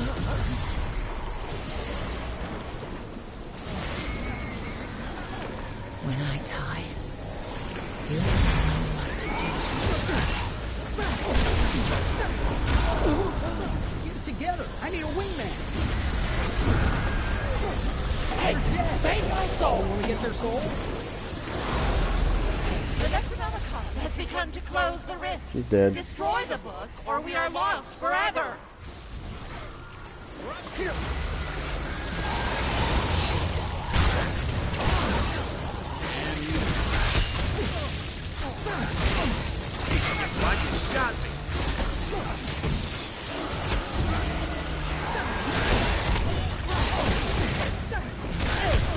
I die, you'll know what to do. Get it together. I need a wingman. Hey, save my soul! Want to get their soul? The Necronomicon has begun to close the rift. She's dead. Destroy the book, or we are lost forever. Here. Like you shot me.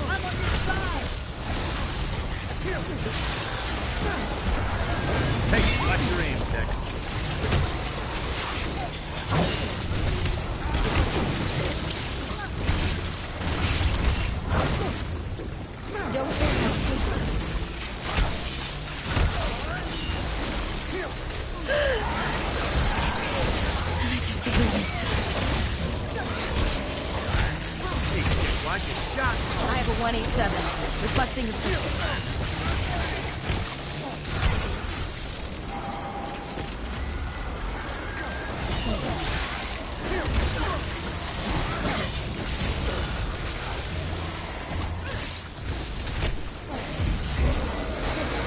I'm on your side. Hey, watch your aim, Tech. Don't hesitate. Hey, watch your shot. I have a 187. Requesting assistance.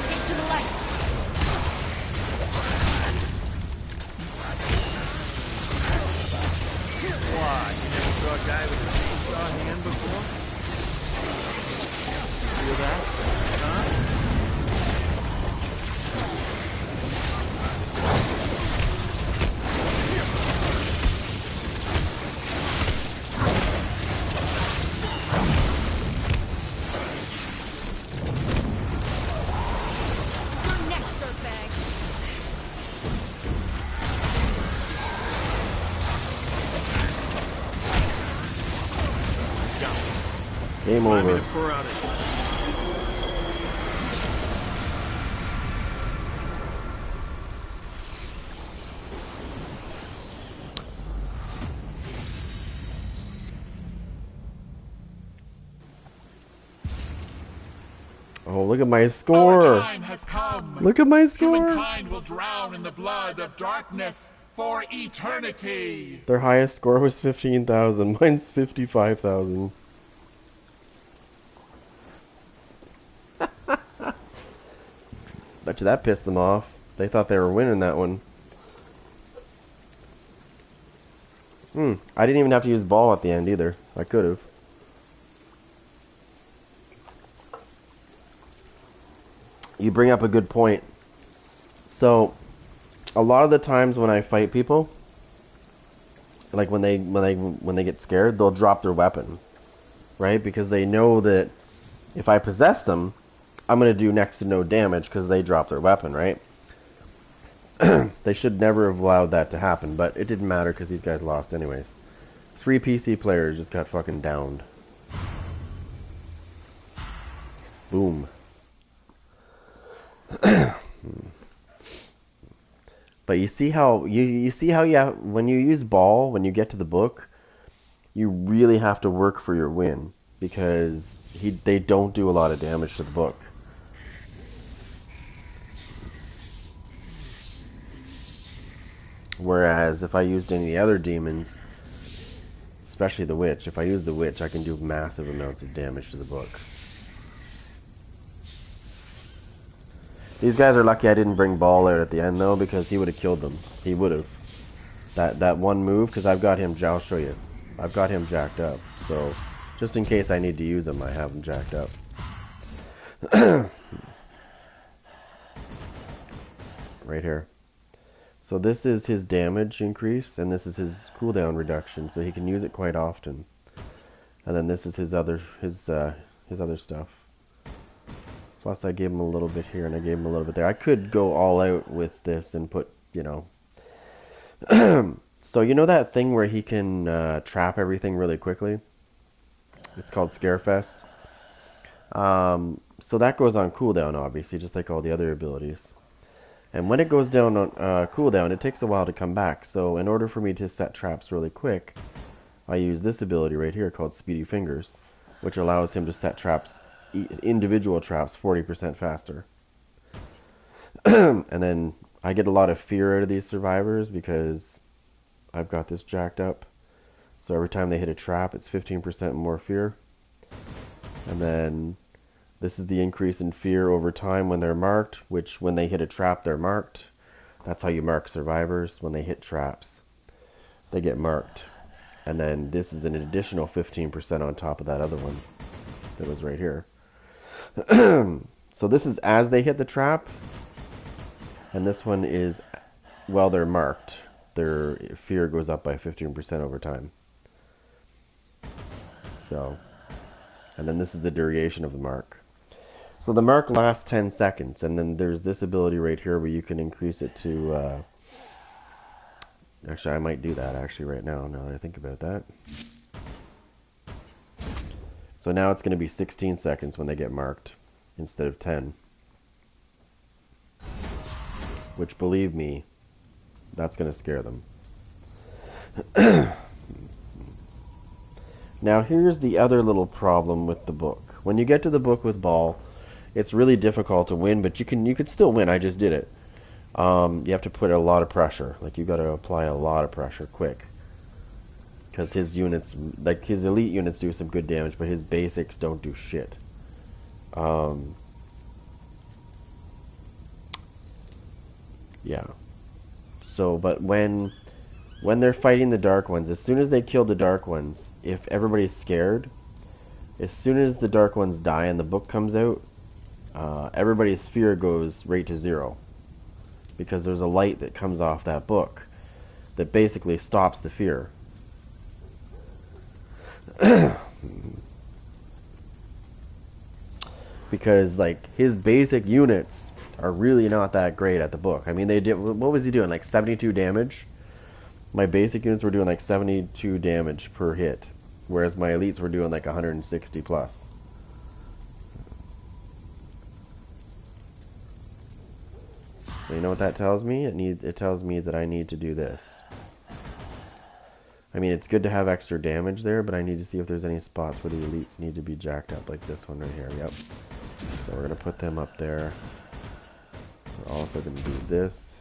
Get to the light. What? You never saw a guy with a chainsaw hand before? Feel that? Huh? You're next, dirtbag. Game Remind me over. to pour out it. Oh, look at my Our score. time has come. Look at my score. Humankind will drown in the blood of darkness for eternity. Their highest score was 15,000. Mine's 55,000. Bet you that pissed them off. They thought they were winning that one. I didn't even have to use ball at the end either. I could have. You bring up a good point. So, a lot of the times when I fight people, like when they get scared, they'll drop their weapon, right? Because they know that if I possess them, I'm gonna do next to no damage because they drop their weapon, right? They should never have allowed that to happen, but it didn't matter because these guys lost anyways. 3 PC players just got fucking downed. Boom. But you see how you see how when you use ball, when you get to the book, you really have to work for your win because they don't do a lot of damage to the book. Whereas if I used any of the other demons, especially the witch, if I use the witch, I can do massive amounts of damage to the book. These guys are lucky I didn't bring ball out at the end though, because he would have killed them. He would have. That one move, because I've got him, I'll show you. I've got him jacked up. So, just in case I need to use him, I have him jacked up. Right here. So this is his damage increase, and this is his cooldown reduction, so he can use it quite often. And then this is his other stuff. Plus I gave him a little bit here, and I gave him a little bit there. I could go all out with this and put, you know... So you know that thing where he can trap everything really quickly? It's called Scarefest. So that goes on cooldown, obviously, just like all the other abilities. And when it goes down on cooldown, it takes a while to come back. So in order for me to set traps really quick, I use this ability right here called Speedy Fingers, which allows him to set traps, individual traps, 40% faster. And then I get a lot of fear out of these survivors because I've got this jacked up. So every time they hit a trap, it's 15% more fear. And then this is the increase in fear over time when they're marked, which when they hit a trap, they're marked. That's how you mark survivors. When they hit traps, they get marked. And then this is an additional 15% on top of that other one that was right here. So this is as they hit the trap. And this one is while they're marked. Their fear goes up by 15% over time. So, and then this is the duration of the mark. So the mark lasts 10 seconds, and then there's this ability right here where you can increase it to, actually I might do that actually right now that I think about that. So now it's going to be 16 seconds when they get marked instead of 10. Which, believe me, that's going to scare them. Now here's the other little problem with the book. When you get to the book with Ball, it's really difficult to win, but you could still win. I just did it. You have to put a lot of pressure. Like, you got to apply a lot of pressure quick. Because his units, like his elite units do some good damage, but his basics don't do shit. Yeah. So, but when they're fighting the Dark Ones, as soon as they kill the Dark Ones, if everybody's scared, as soon as the Dark Ones die and the book comes out, everybody's fear goes right to 0. Because there's a light that comes off that book that basically stops the fear. Because, like, his basic units are really not that great at the book. I mean, they did, what was he doing, like 72 damage? My basic units were doing like 72 damage per hit, whereas my elites were doing like 160 plus. So you know what that tells me? It tells me that I need to do this. I mean, it's good to have extra damage there, but I need to see if there's any spots where the elites need to be jacked up, like this one right here. Yep. So we're going to put them up there. We're also going to do this.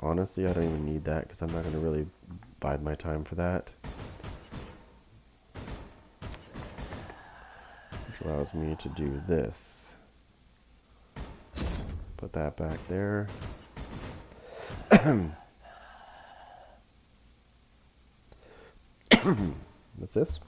Honestly, I don't even need that because I'm not going to really bide my time for that. Which allows me to do this. Put that back there. What's this?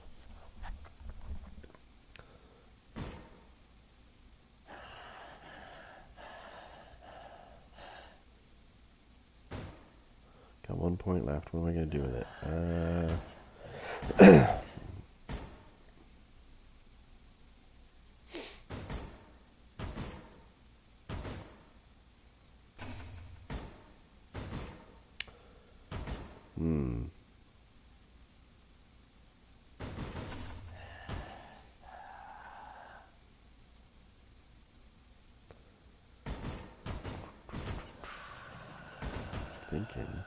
Got 1 point left. What am I going to do with it? Thinking.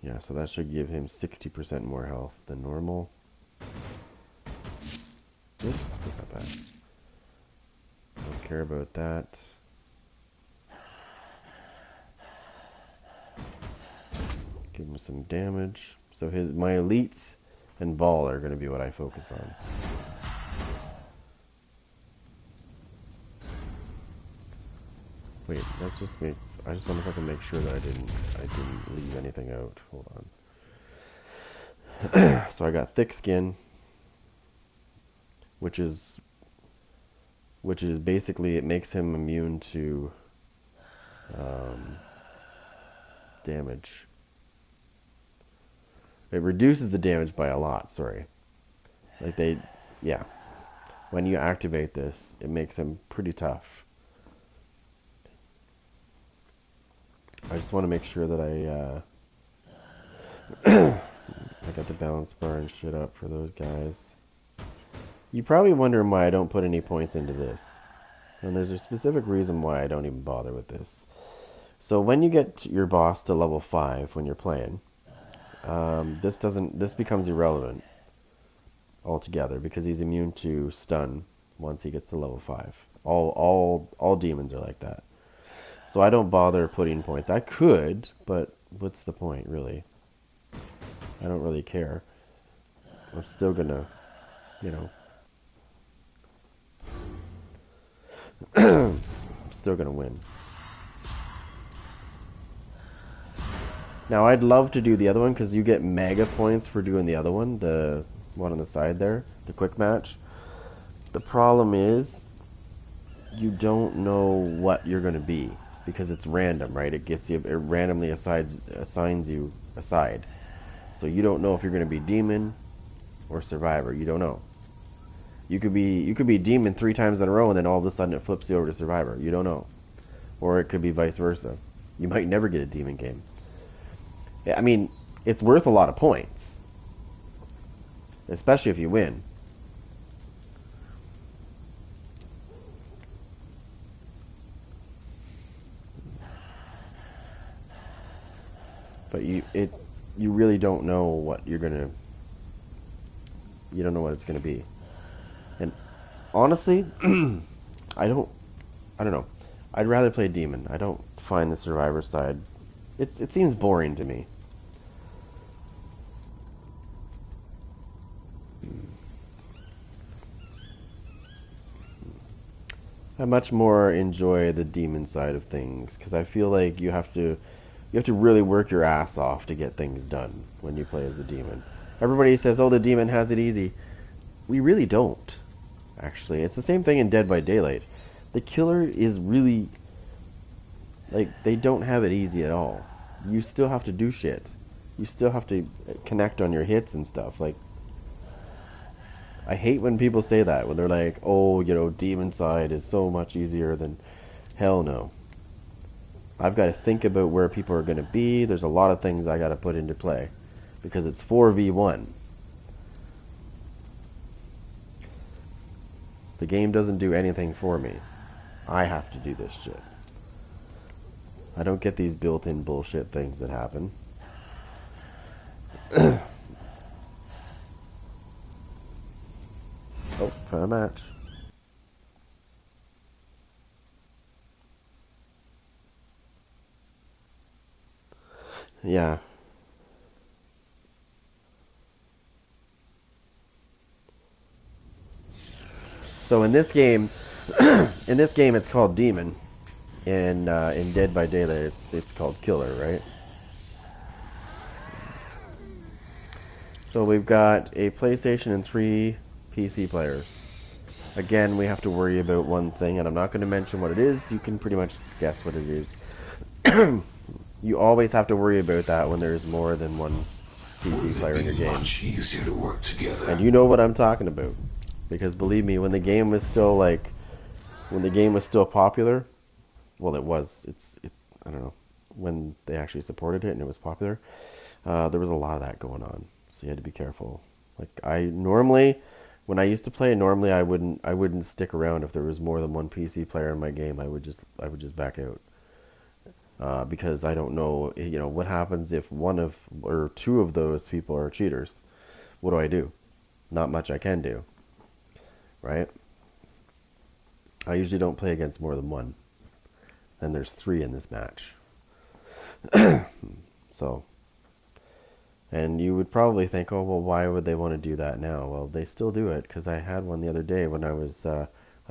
Yeah, so that should give him 60% more health than normal. Oops, put that back. Don't care about that. Give him some damage. So my elites and Ball are going to be what I focus on. Wait, let's just make. I just want to fucking make sure that I didn't leave anything out. Hold on. So I got thick skin, which is basically it makes him immune to damage. It reduces the damage by a lot. Sorry, like yeah. When you activate this, it makes him pretty tough. I just want to make sure that I got the balance bar and shit up for those guys. You probably wonder why I don't put any points into this. And there's a specific reason why I don't even bother with this. So when you get your boss to level 5 when you're playing, this becomes irrelevant altogether because he's immune to stun once he gets to level 5. All demons are like that. So I don't bother putting points. I could, but what's the point, really? I don't really care. I'm still gonna, you know... I'm still gonna win. Now, I'd love to do the other one, because you get mega points for doing the other one, the one on the side there, the quick match. The problem is, you don't know what you're gonna be, because it's random, right? It randomly assigns you a side. So you don't know if you're gonna be demon or survivor. You don't know. You could be demon 3 times in a row, and then all of a sudden it flips you over to survivor. You don't know. Or it could be vice versa. You might never get a demon game. I mean, it's worth a lot of points, especially if you win. But you really don't know what you're gonna. You don't know what it's gonna be. And honestly, I don't know. I'd rather play demon. I don't find the survivor side. It seems boring to me. I much more enjoy the demon side of things because I feel like you have to really work your ass off to get things done when you play as a demon. Everybody says, "Oh, the demon has it easy." We really don't. Actually, it's the same thing in Dead by Daylight. The killer is really like they don't have it easy at all. You still have to do shit. You still have to connect on your hits and stuff. Like, I hate when people say that, when they're like, "Oh, you know, demon side is so much easier than..." Hell no. I've got to think about where people are going to be. There's a lot of things I got to put into play because it's 4v1. The game doesn't do anything for me. I have to do this shit. I don't get these built-in bullshit things that happen. Oh, found a match. Yeah. So in this game, it's called Demon. In Dead by Daylight, it's called Killer, right? So we've got a PlayStation and 3 PC players. Again, we have to worry about one thing, and I'm not going to mention what it is. You can pretty much guess what it is. You always have to worry about that when there's more than one PC player in your game. Much easier to work together. And you know what I'm talking about, because believe me, when the game was still popular, well, it was. I don't know when they actually supported it and it was popular. There was a lot of that going on, so you had to be careful. Like when I used to play, normally I wouldn't stick around if there was more than one PC player in my game. I would just back out because I don't know, what happens if one of or two of those people are cheaters. What do I do? Not much I can do, right? I usually don't play against more than one. And there's 3 in this match. So, and you would probably think, oh, well, why would they want to do that now? Well, they still do it, because I had one the other day when I was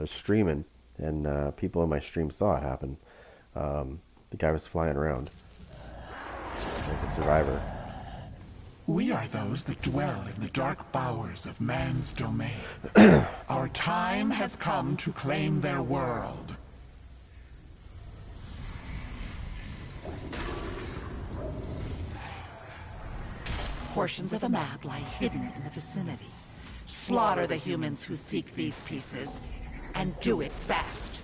streaming, and people in my stream saw it happen. The guy was flying around like a survivor. We are those that dwell in the dark bowers of man's domain. Our time has come to claim their world. Portions of a map lie hidden in the vicinity. Slaughter the humans who seek these pieces, and do it fast.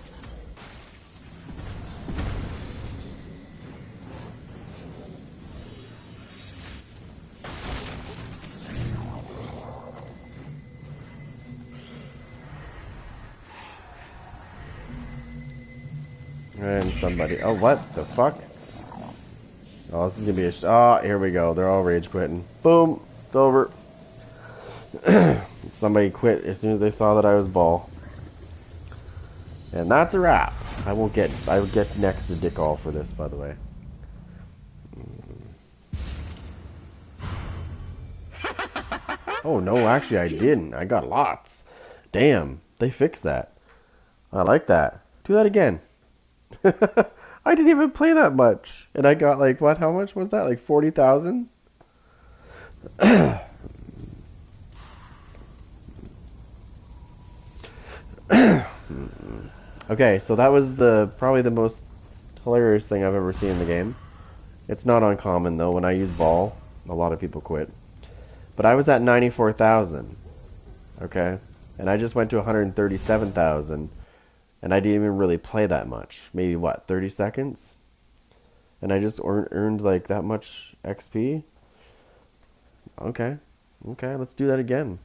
And somebody. Oh, what the fuck? Oh, this is gonna be a. Oh, here we go. They're all rage quitting. Boom. It's over. Somebody quit as soon as they saw that I was ball. And that's a wrap. I will get next to Dick All for this, by the way. Oh no, actually I didn't. I got lots. Damn, they fixed that. I like that. Do that again. I didn't even play that much. And I got like, what, how much was that? Like 40,000? Okay, so that was probably the most hilarious thing I've ever seen in the game. It's not uncommon though. When I use ball, a lot of people quit. But I was at 94,000. Okay? And I just went to 137,000. And I didn't even really play that much. Maybe what, 30 seconds? And I just earned like that much XP? Okay. Okay, let's do that again.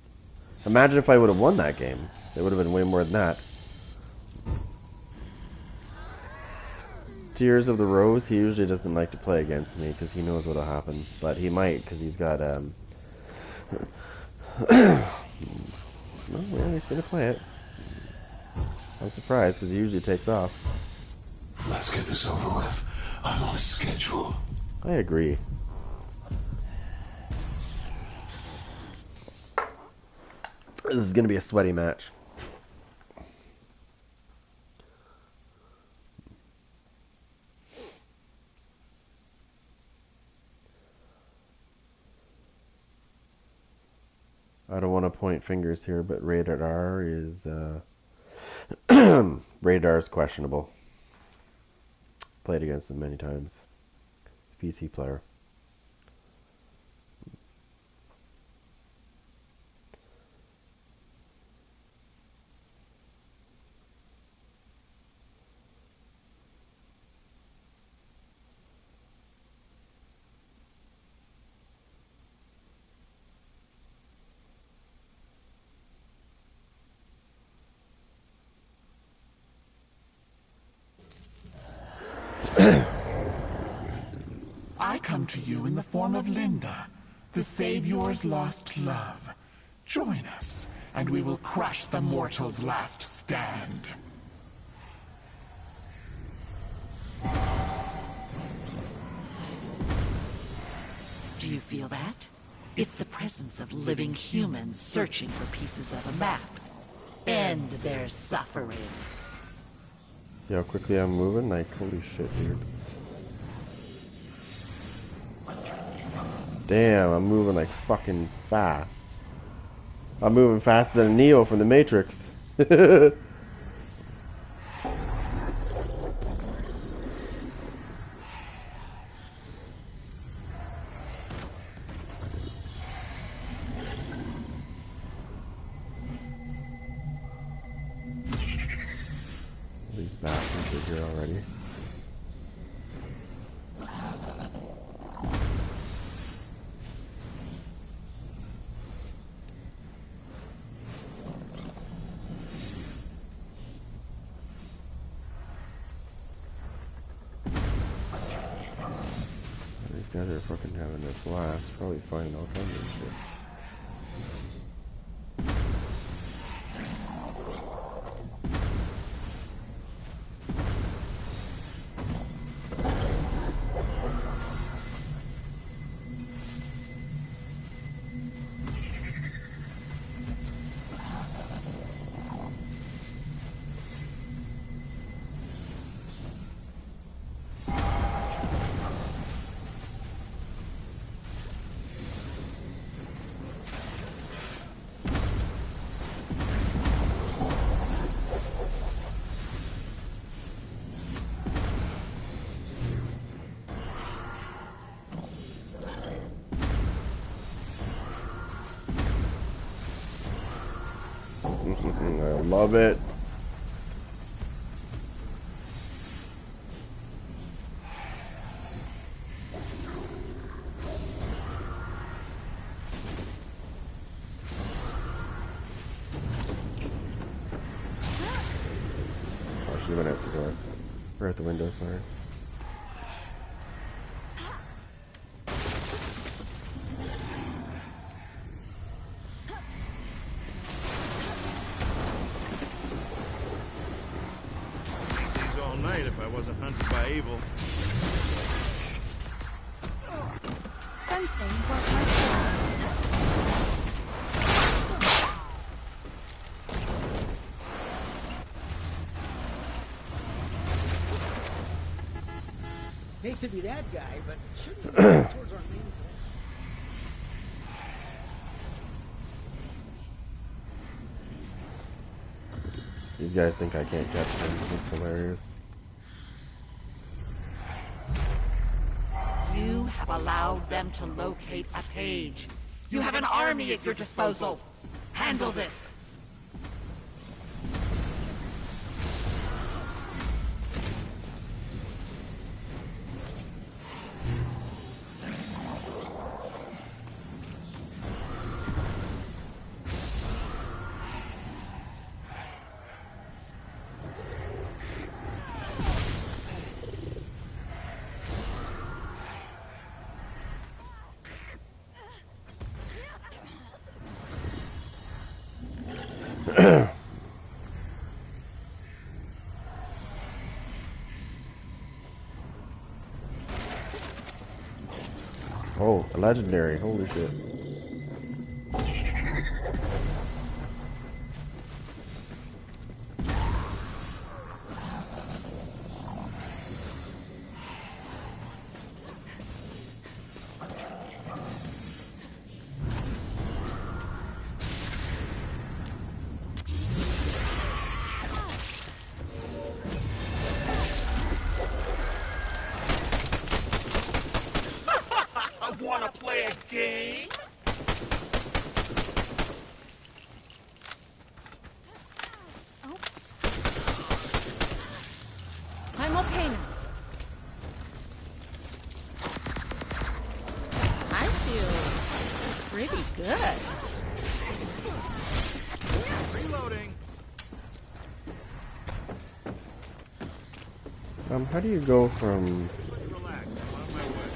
Imagine if I would have won that game. It would have been way more than that. Tears of the Rose, he usually doesn't like to play against me because he knows what'll happen. But he might because he's got, well, yeah, he's gonna play it. I'm surprised because he usually takes off. Let's get this over with. I'm on a schedule. I agree. This is gonna be a sweaty match. I don't want to point fingers here, but Rated R is Radar is questionable. Played against him many times. PC player. I come to you in the form of Linda, the Savior's lost love. Join us, and we will crush the mortal's last stand. Do you feel that? It's the presence of living humans searching for pieces of a map. End their suffering. See how quickly I'm moving? Like, holy shit, dude. Damn, I'm moving like fucking fast. I'm moving faster than Neo from the Matrix. These bastards are here already. These guys are fucking having a blast, probably finding all kinds of shit. I love it. Oh, she went out the door. Or at the window, sorry. All night if I wasn't hunted by evil. Fencing was my style. Hate to be that guy, but shouldn't be going towards our main goal. These guys think I can't catch them. It's hilarious. You have allowed them to locate a page. You have an army at your disposal. Handle this. Oh, a legendary. Holy shit. Wanna play a game? I'm okay now. I feel pretty good. Reloading. How do you go from... Relax, I'm on my way.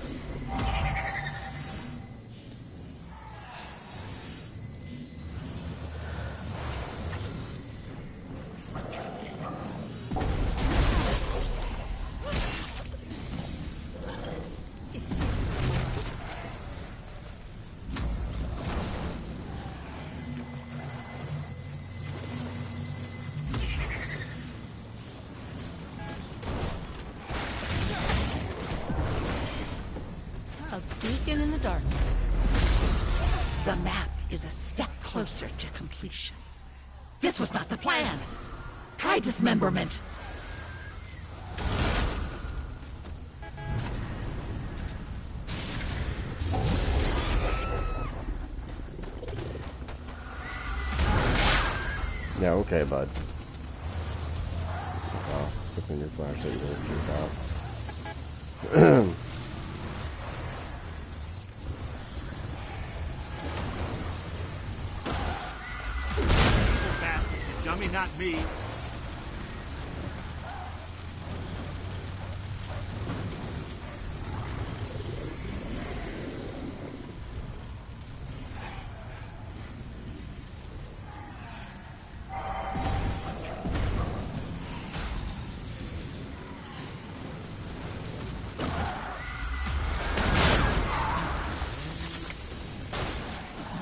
A beacon in the darkness. The map is a step closer to completion. This was not the plan. Try dismemberment. Yeah, okay, bud. Oh, flipping your flashlight, you don't shoot out. Dummy, not me.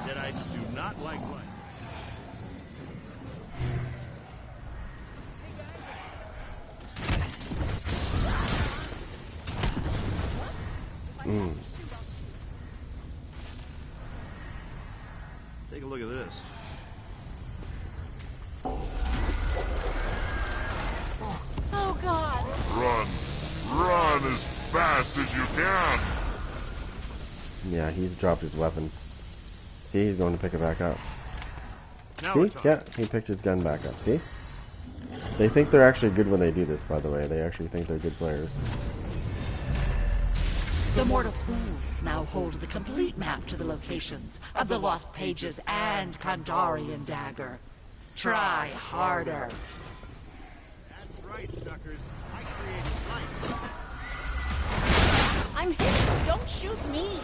Deadites do not like light. Take a look at this. Oh, God. Run! Run as fast as you can! Yeah, he's dropped his weapon. See, he's going to pick it back up. Now we're See? talking. Yeah, he picked his gun back up. See? They think they're actually good when they do this, by the way. They actually think they're good players. The Mortal Fools now hold the complete map to the locations of the Lost Pages and Kandarian Dagger. Try harder. That's right, suckers. I created I'm hit. Don't shoot me.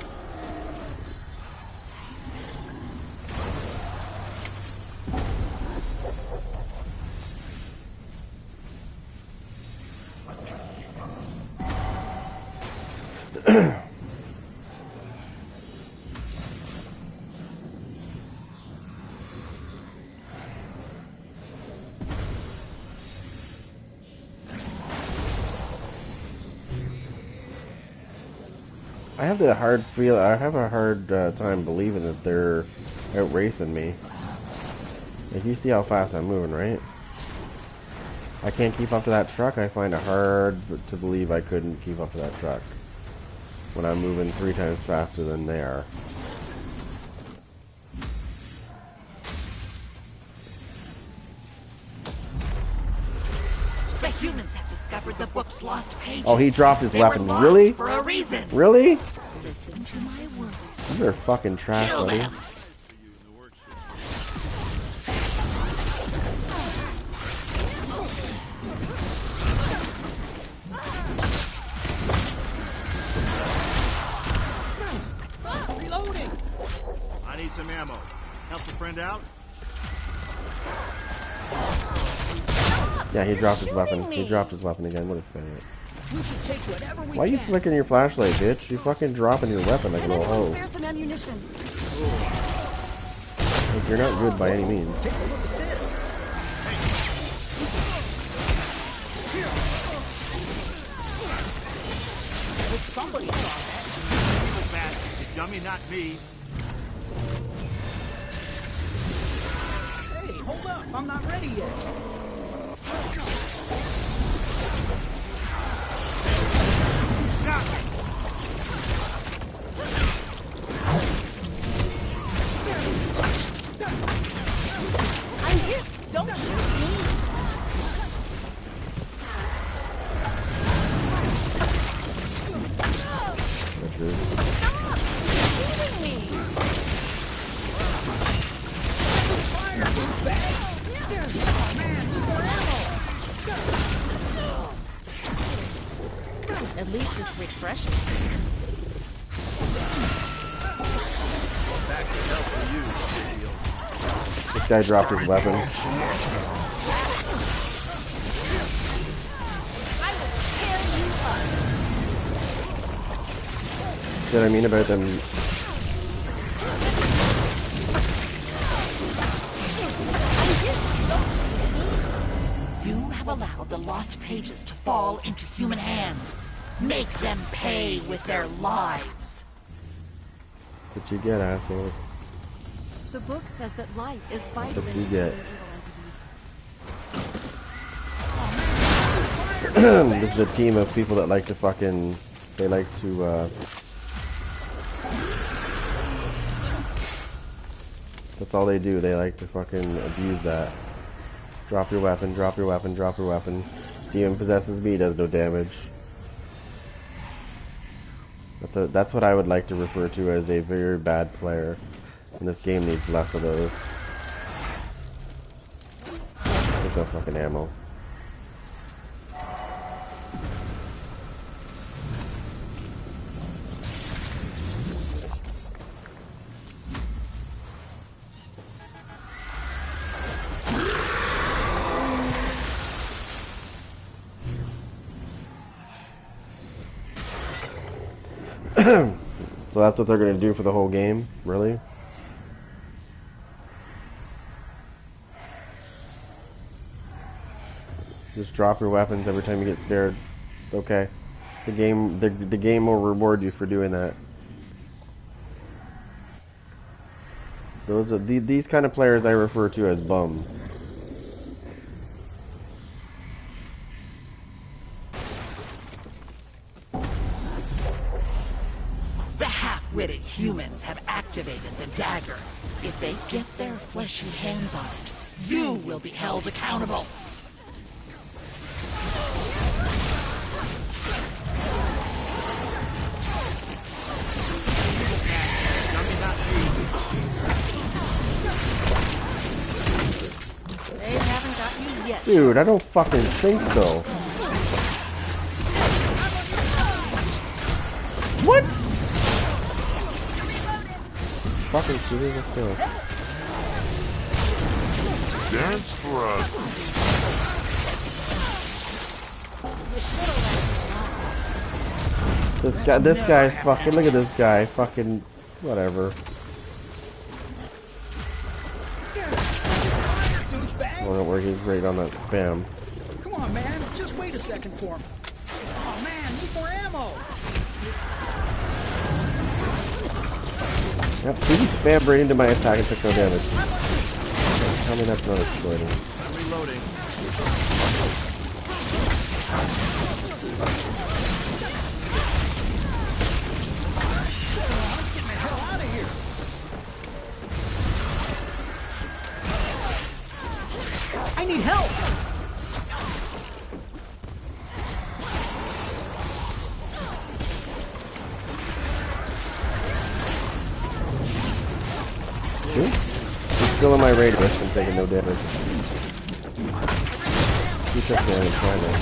I have a hard time believing that they're outracing me. Like, you see how fast I'm moving, right? I can't keep up to that truck. I find it hard to believe I couldn't keep up to that truck when I'm moving 3 times faster than they are. The humans have discovered the book's lost pages. Oh, he dropped his They weapon. were lost Really? for a reason. Really? Listen to my word. You're fucking trash, Kill buddy. them. Reloading. I need some ammo. Help a friend out? Yeah, he dropped his weapon. shooting He me. dropped his weapon again. What a failure. We should take whatever we Why are you can. flicking your flashlight, bitch? You fucking dropping your weapon like a Can little anyone hoe. spare some ammunition? Like, you're not good by any means. Take a look at this. Hope somebody saw that. Evil bastard, you dummy, not me. Hey, hold up. I'm not ready yet. I'm hit. Don't shoot me. That's rude. Stop shooting me. Fire, douchebag. Oh, man, need more ammo. At least it's refreshing. Back to help for you, shitty. This guy dropped his weapon. I will tear you up. See what I mean about them? You have allowed the lost pages to fall into human hands. Make them pay with their lives. What you get, assholes? The book says that light is vital What in you get? defeating evil entities. This is a team of people that like to fucking... They like to, That's all they do. They like to fucking abuse that. Drop your weapon, drop your weapon, drop your weapon. Demon possesses me, does no damage. That's what I would like to refer to as a very bad player. And this game needs less of those. There's no fucking ammo. So that's what they're gonna do for the whole game? Really? Just drop your weapons every time you get scared. It's okay. The game will reward you for doing that. Those are these kind of players I refer to as bums. The half-witted humans have activated the dagger. If they get their fleshy hands on it, you will be held accountable. Dummy, not me. They haven't got you yet. Dude, I don't fucking think so. What? Fucking shooting us still. Dance for us. This guy's fucking, look at this guy, fucking, whatever. Oh, don't worry, he's right on that spam. Come on, man. Just wait a second for him. Oh, man. Need more ammo. Yep, he spammed right into my attack and took no damage. Tell me that's not exploiting. I'm reloading. Get the hell out of here. I need help. He's still in my radius and taking no damage. He took damage finally.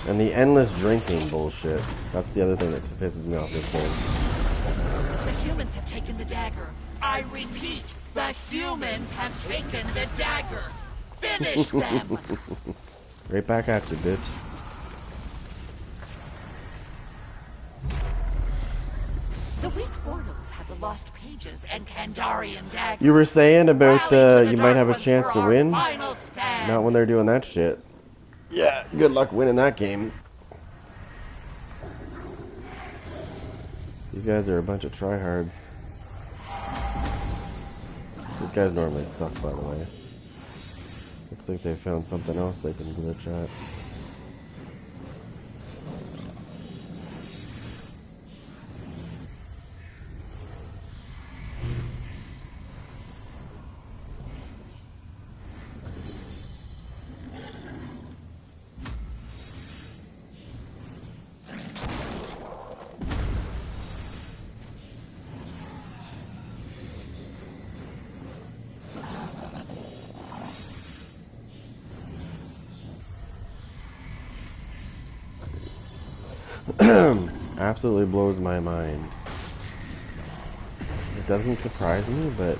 And the endless drinking bullshit. That's the other thing that pisses me off this game. The humans have taken the dagger. I repeat, the humans have taken the dagger. Finish them. Right back at you, bitch. The weak mortals have the lost pages and Kandarian dagger. You were saying about Rally to you the might have a dark ones chance for to our win? final stand. Not when they're doing that shit. Yeah, good luck winning that game. These guys are a bunch of tryhards. These guys normally suck, by the way. Looks like they found something else they can glitch at. Absolutely blows my mind. It doesn't surprise me, but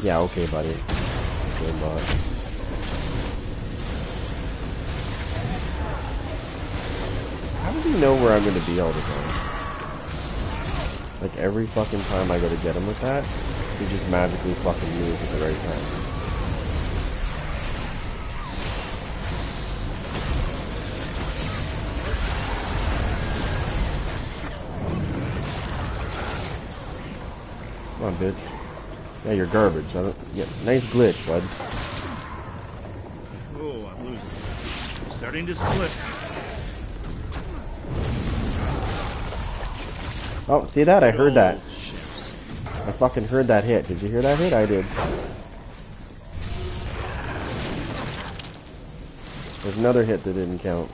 yeah, okay, buddy. Good bot. How does he know where I'm going to be all the time? Like, every fucking time I go to get him with that, he just magically fucking moves at the right time. Come on, bitch. Yeah, you're garbage. I don't. Yeah, nice glitch, bud. Oh, I'm losing. Starting to slip. Oh, see that? I heard that. I fucking heard that hit. Did you hear that hit? I did. There's another hit that didn't count.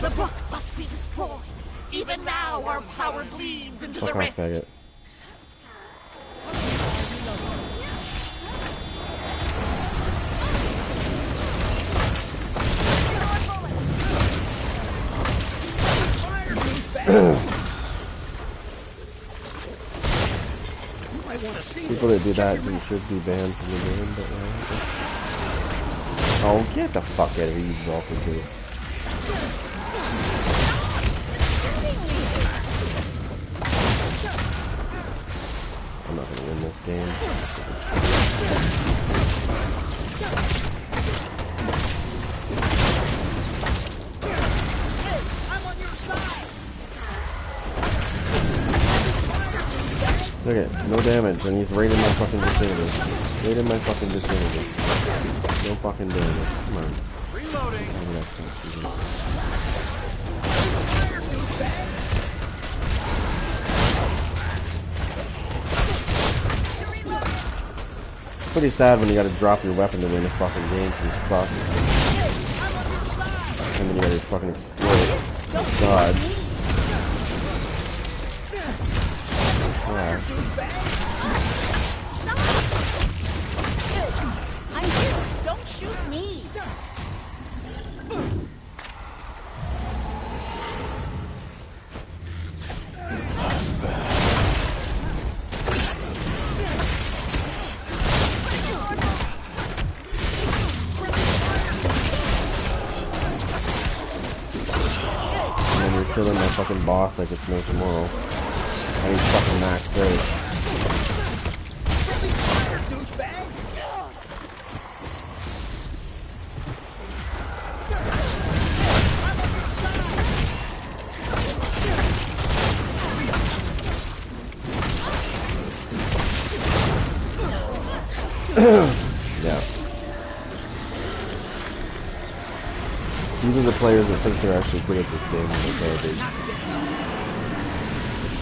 The book must be destroyed. Even now, our power bleeds into Fuck the off, rift. faggot. people that do that should be banned from the game, but oh, get the fuck out of here, you Vulcan too. I'm not gonna win this game. Look at no damage, and he's right in my fucking vicinity. Right in my fucking vicinity. No fucking damage. Come on. Reloading. Pretty sad when you gotta drop your weapon to win a fucking game from fuck. And then you gotta fucking explode. God. Yeah. I'm here. Don't shoot me. And you're killing my fucking boss like it's no tomorrow. And he's fucking maxed out. Yeah. These are the players that think they're actually good at this game when they're garbage.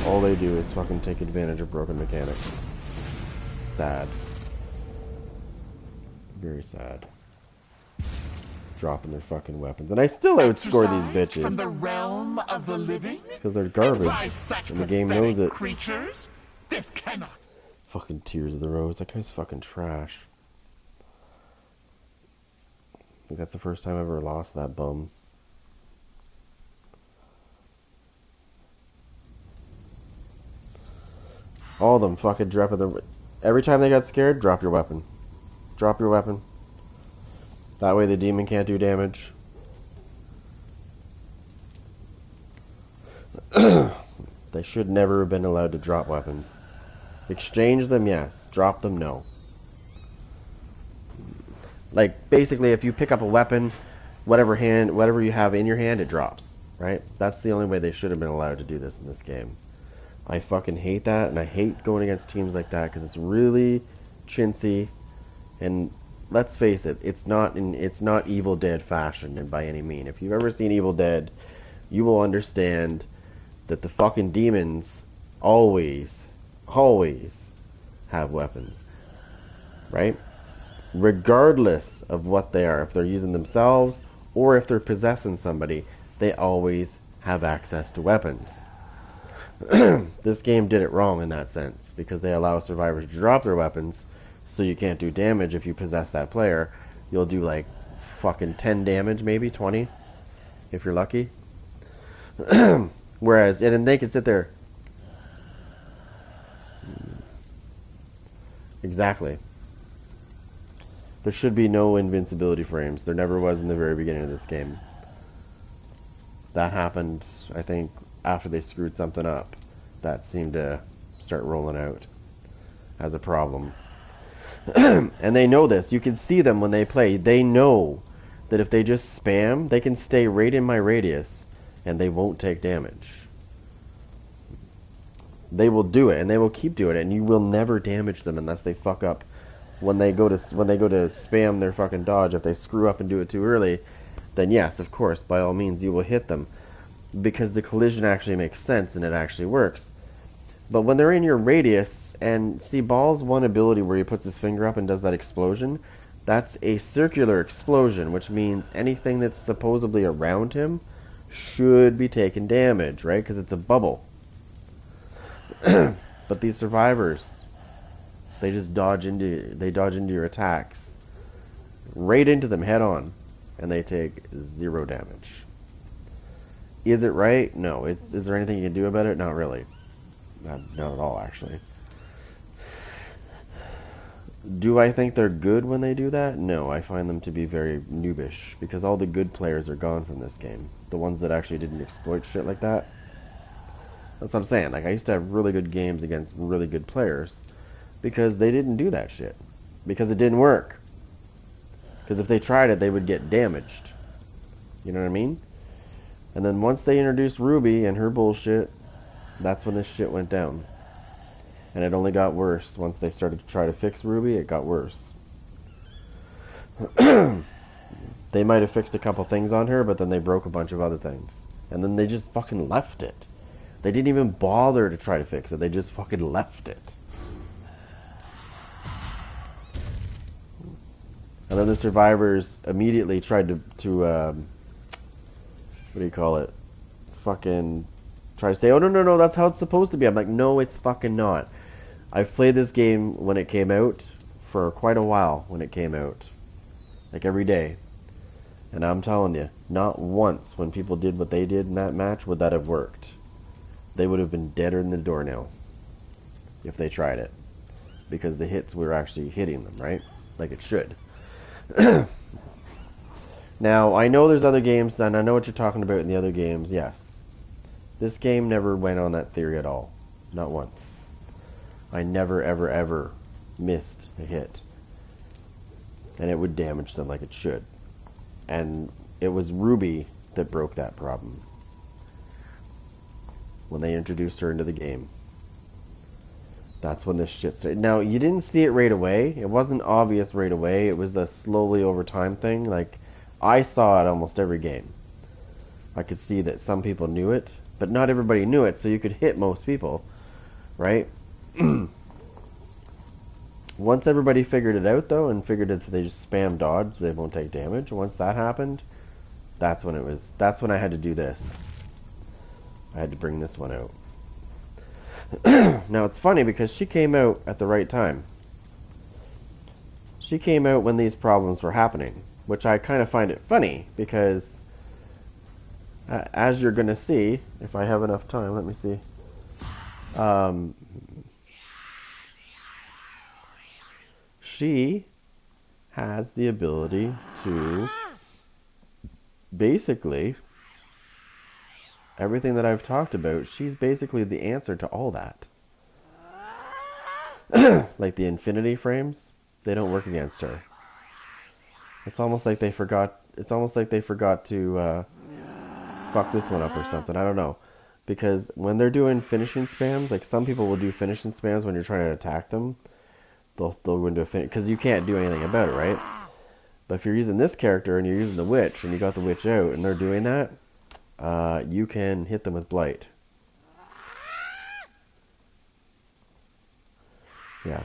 All they do is fucking take advantage of broken mechanics. Sad. Very sad. Dropping their fucking weapons. And I still outscore these bitches. From the realm of the living? Because they're garbage. And the game knows it. Creatures? This cannot. Fucking Tears of the Rose. That guy's fucking trash. I think that's the first time I ever lost that bum. All of them fucking dropping their... Every time they got scared, drop your weapon. Drop your weapon. That way the demon can't do damage. They should never have been allowed to drop weapons. Exchange them, yes. Drop them, no. Like, basically, if you pick up a weapon, whatever you have in your hand, it drops. Right? That's the only way they should have been allowed to do this in this game. I fucking hate that, and I hate going against teams like that, because it's really chintzy, and let's face it, it's not Evil Dead fashion, and by any mean. If you've ever seen Evil Dead, you will understand that the fucking demons always have weapons. Right? Regardless of what they are, if they're using themselves, or if they're possessing somebody, they always have access to weapons. This game did it wrong in that sense, because they allow survivors to drop their weapons, so you can't do damage if you possess that player. You'll do like fucking 10 damage, maybe 20, if you're lucky. Whereas, and then they can sit there. Exactly. There should be no invincibility frames. There never was in the very beginning of this game. That happened, I think, after they screwed something up. That seemed to start rolling out as a problem. And they know this. You can see them when they play. They know that if they just spam, they can stay right in my radius and they won't take damage. They will do it, and they will keep doing it, and you will never damage them unless they fuck up. When they go to spam their fucking dodge, if they screw up and do it too early, then yes, of course, by all means, you will hit them, because the collision actually makes sense and it actually works. But when they're in your radius, and see, Ball's one ability where he puts his finger up and does that explosion, that's a circular explosion, which means anything that's supposedly around him should be taking damage, right? Because it's a bubble. But these survivors, they just dodge into your attacks, right into them head on, and they take 0 damage. Is it right? No. Is there anything you can do about it? Not really. Not at all, actually. Do I think they're good when they do that? No, I find them to be very noobish because all the good players are gone from this game. The ones that actually didn't exploit shit like that. That's what I'm saying. Like, I used to have really good games against really good players because they didn't do that shit. Because it didn't work. Because if they tried it, they would get damaged. You know what I mean? And then once they introduced Ruby and her bullshit, that's when this shit went down. And it only got worse. Once they started to try to fix Ruby, it got worse. They might have fixed a couple things on her, but then they broke a bunch of other things. And then they just fucking left it. They didn't even bother to try to fix it. They just fucking left it. And then the survivors immediately tried to what do you call it? Fucking try to say, oh, no, that's how it's supposed to be. I'm like, no, it's fucking not. I've played this game when it came out for quite a while when it came out. Like every day. And I'm telling you, not once when people did what they did in that match would that have worked. They would have been deader than the doornail if they tried it. Because the hits were actually hitting them, right? Like it should. Now, I know there's other games, and I know what you're talking about in the other games, yes. This game never went on that theory at all. Not once. I never, ever, ever missed a hit. And it would damage them like it should. And it was Ruby that broke that problem. When they introduced her into the game. That's when this shit started. Now, you didn't see it right away. It wasn't obvious right away. It was a slowly over time thing. Like, I saw it almost every game. I could see that some people knew it, but not everybody knew it, so you could hit most people, right? Once everybody figured it out, though, and figured if they just spam dodge, they won't take damage. Once that happened, that's when I had to do this. I had to bring this one out. Now, it's funny because she came out at the right time. She came out when these problems were happening, which I kind of find it funny because, as you're going to see, if I have enough time, let me see. She has the ability to basically everything that I've talked about, she's basically the answer to all that. Like the infinity frames, they don't work against her. It's almost like they forgot to fuck this one up or something. I don't know. Because when they're doing finishing spams, like some people will do finishing spams when you're trying to attack them. They'll go into a finish because you can't do anything about it, right? But if you're using this character and you're using the witch and you got the witch out and they're doing that, you can hit them with blight. Yeah.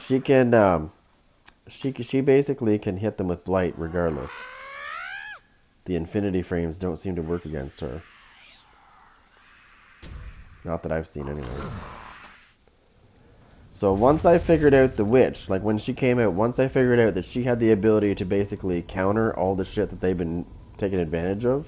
She can, she basically can hit them with blight regardless. The infinity frames don't seem to work against her. Not that I've seen anyway. So once I figured out the witch, like when she came out, once I figured out that she had the ability to basically counter all the shit that they've been taking advantage of.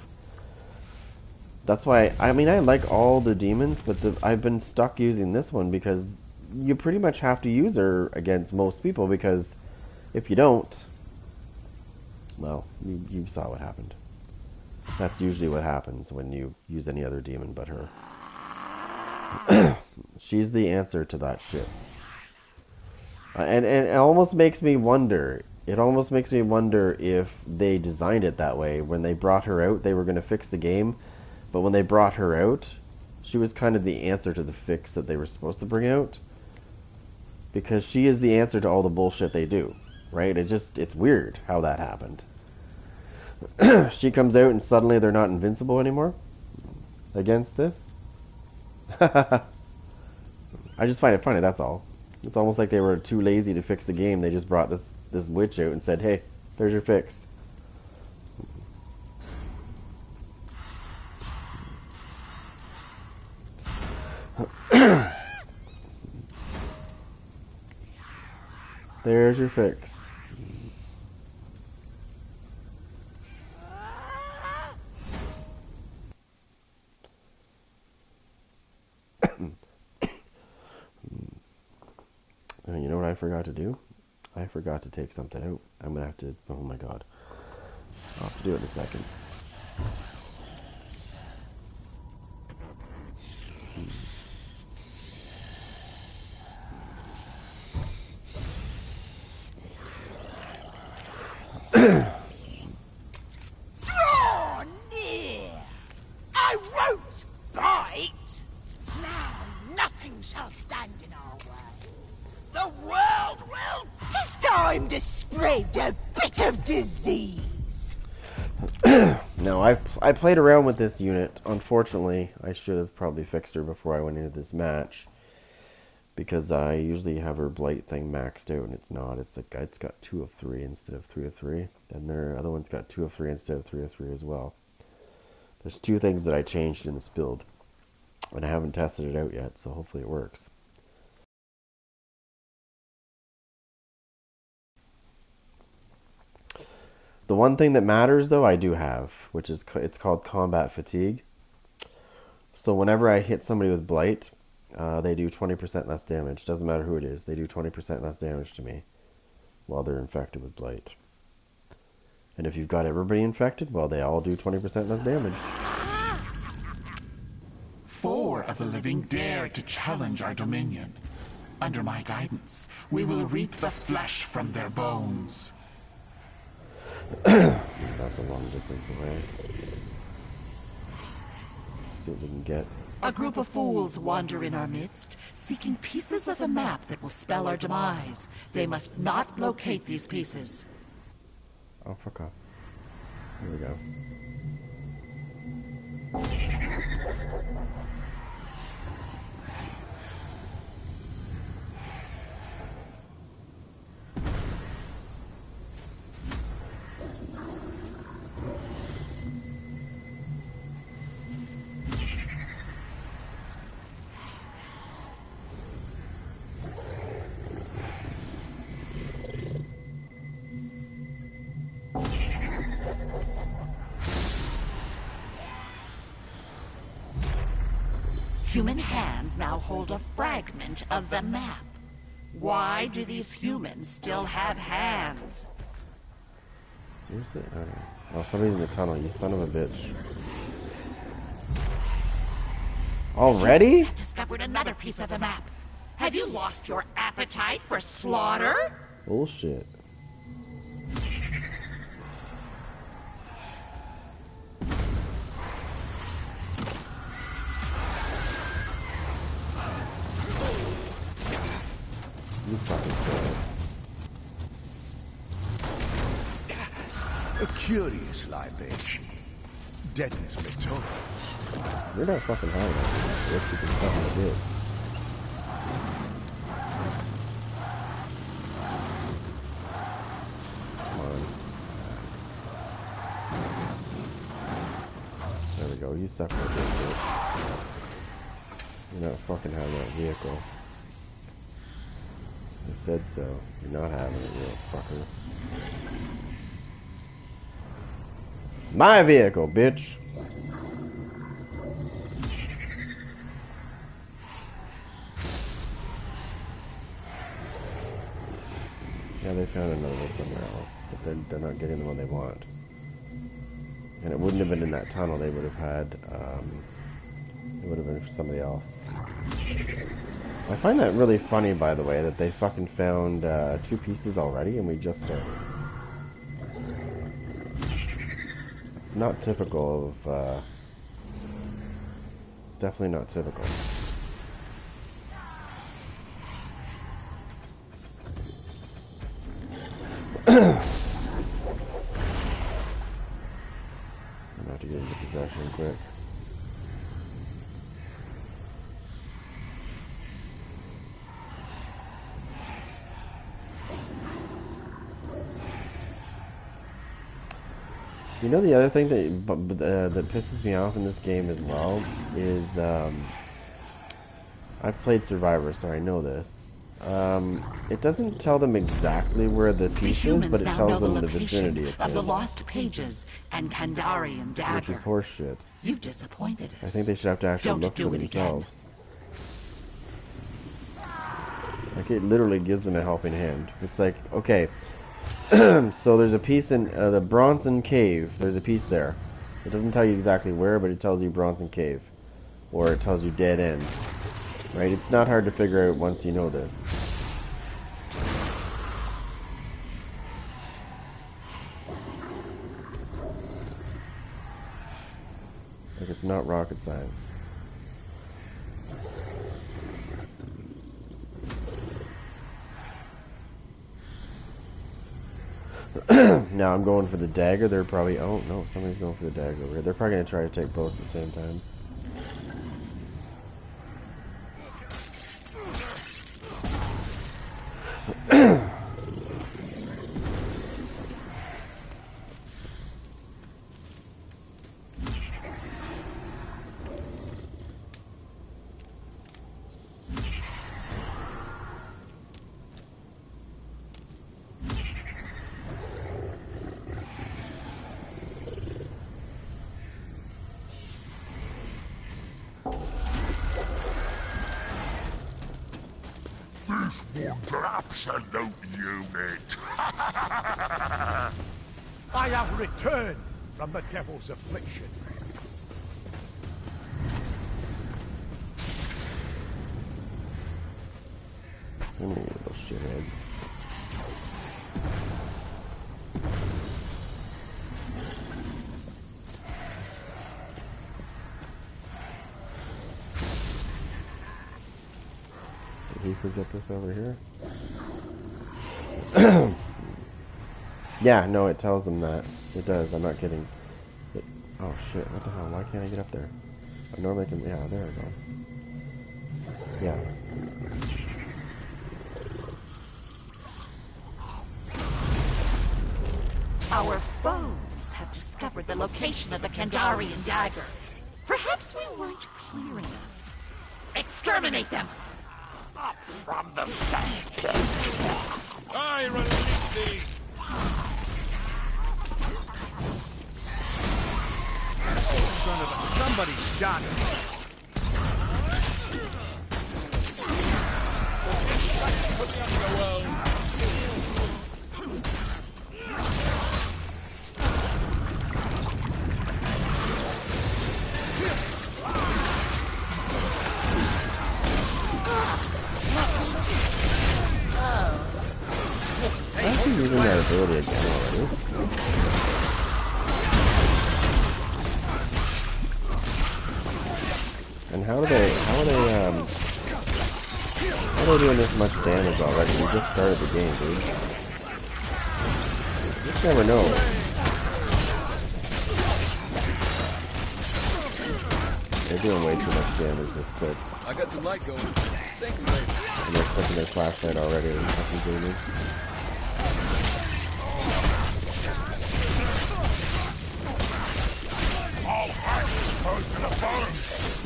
That's why, I mean, I like all the demons, but I've been stuck using this one because you pretty much have to use her against most people because if you don't, well, you saw what happened. That's usually what happens when you use any other demon but her. She's the answer to that shit. And it almost makes me wonder. It almost makes me wonder if they designed it that way. When they brought her out, they were going to fix the game. But when they brought her out, she was kind of the answer to the fix that they were supposed to bring out. Because she is the answer to all the bullshit they do. Right? It's weird how that happened. She comes out and suddenly they're not invincible anymore against this. I just find it funny, that's all. It's almost like they were too lazy to fix the game. They just brought this witch out and said, hey, there's your fix. There's your fix. You know what I forgot I forgot to take something out. I'm gonna have to. Oh my god. I'll have to do it in a second. Draw near! I won't bite! Now nothing shall stand in our way. The world will... 'Tis time to spread a bit of disease! No, I played around with this unit. Unfortunately, I should have probably fixed her before I went into this match. Because I usually have her blight thing maxed out, and it's not. It's like it's got 2 of 3 instead of 3 of 3, and their other one's got 2 of 3 instead of 3 of 3 as well. There's 2 things that I changed in this build, and I haven't tested it out yet, so hopefully it works. The one thing that matters, though, I do have, which is it's called combat fatigue. So whenever I hit somebody with blight, they do 20% less damage. Doesn't matter who it is. They do 20% less damage to me while they're infected with blight. And if you've got everybody infected, well, they all do 20% less damage. 4 of the living dare to challenge our dominion. Under my guidance, we will reap the flesh from their bones. That's a long distance away. Let's see what we can get. A group of fools wander in our midst, seeking pieces of a map that will spell our demise. They must not locate these pieces. Oh, fuck off. Here we go. Human hands now hold a fragment of the map. Why do these humans still have hands? Seriously? I don't know. Oh, somebody's in the tunnel, you son of a bitch. Already? Humans have discovered another piece of the map. Have you lost your appetite for slaughter? Bullshit. You fucking A curious libation. Deadness may toll. You're not fucking high enough. Yes, you can fucking do it. Come on. There we go. You suck with this bitch. You're not fucking having that vehicle. I said so. You're not having it, you little fucker. My vehicle, bitch! Yeah, they found another one somewhere else, but they're not getting the one they want. And it wouldn't have been in that tunnel. They would have had, it would have been for somebody else. I find that really funny, by the way, that they fucking found 2 pieces already and we just started. It's not typical of, it's definitely not typical. I'm gonna have to get into possession quick. You know, the other thing that pisses me off in this game as well is I've played Survivor, so I know this. It doesn't tell them exactly where the piece is, but it tells them the vicinity it's of the in. lost pages and Kandarian dagger. Which is horseshit. You've disappointed us. I think they should have to actually Don't look do for it again. themselves. Like, it literally gives them a helping hand. It's like, okay, so there's a piece in the Bronson Cave. There's a piece there. It doesn't tell you exactly where, but it tells you Bronson Cave. Or it tells you dead end. Right? It's not hard to figure out once you know this. Like, it's not rocket science. Now I'm going for the dagger. They're probably... Oh, no. Somebody's going for the dagger over here. They're probably going to try to take both at the same time. Absolute unit. I have returned from the devil's affliction. You little shithead. Did he forget this over here? Yeah, no, it tells them that. It does, I'm not kidding. Oh shit, what the hell? Why can't I get up there? I normally can... Yeah, there we go. Yeah. Our foes have discovered the location of the Kandarian dagger. Perhaps we weren't clear enough. Exterminate them! Up from the cesspit. I release thee! Oh, son of a... Somebody shot him. Put me on the wall. I think using that ability again already. And how are they doing this much damage already? We just started the game, dude. You just never know. They're doing way too much damage this quick. I got some light going. Thank you, lady. And they're clicking their flashlight already. They're fucking doing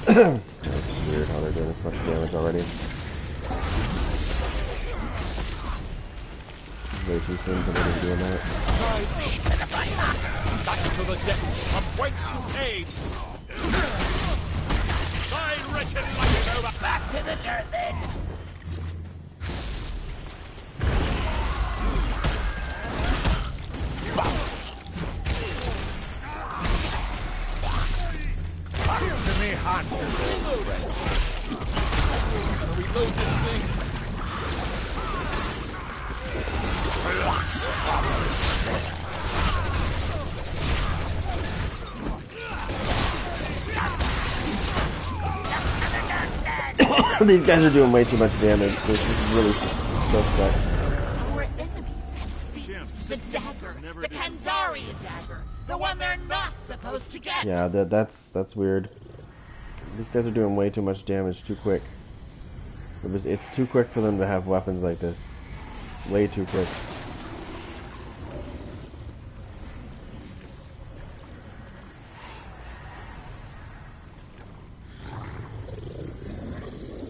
That's weird how they're doing this much damage already. Way too soon for them to be doing that. Back to the depths from whence you came. Thy wretched life is over. Back to the dirt then! To me, hot. Reload this thing. These guys are doing way too much damage. This is really suspect. Our enemies have seized the dagger, the Kandarian dagger, the one they're not supposed to get. Yeah, that's weird. These guys are doing way too much damage too quick. It's too quick for them to have weapons like this. Way too quick.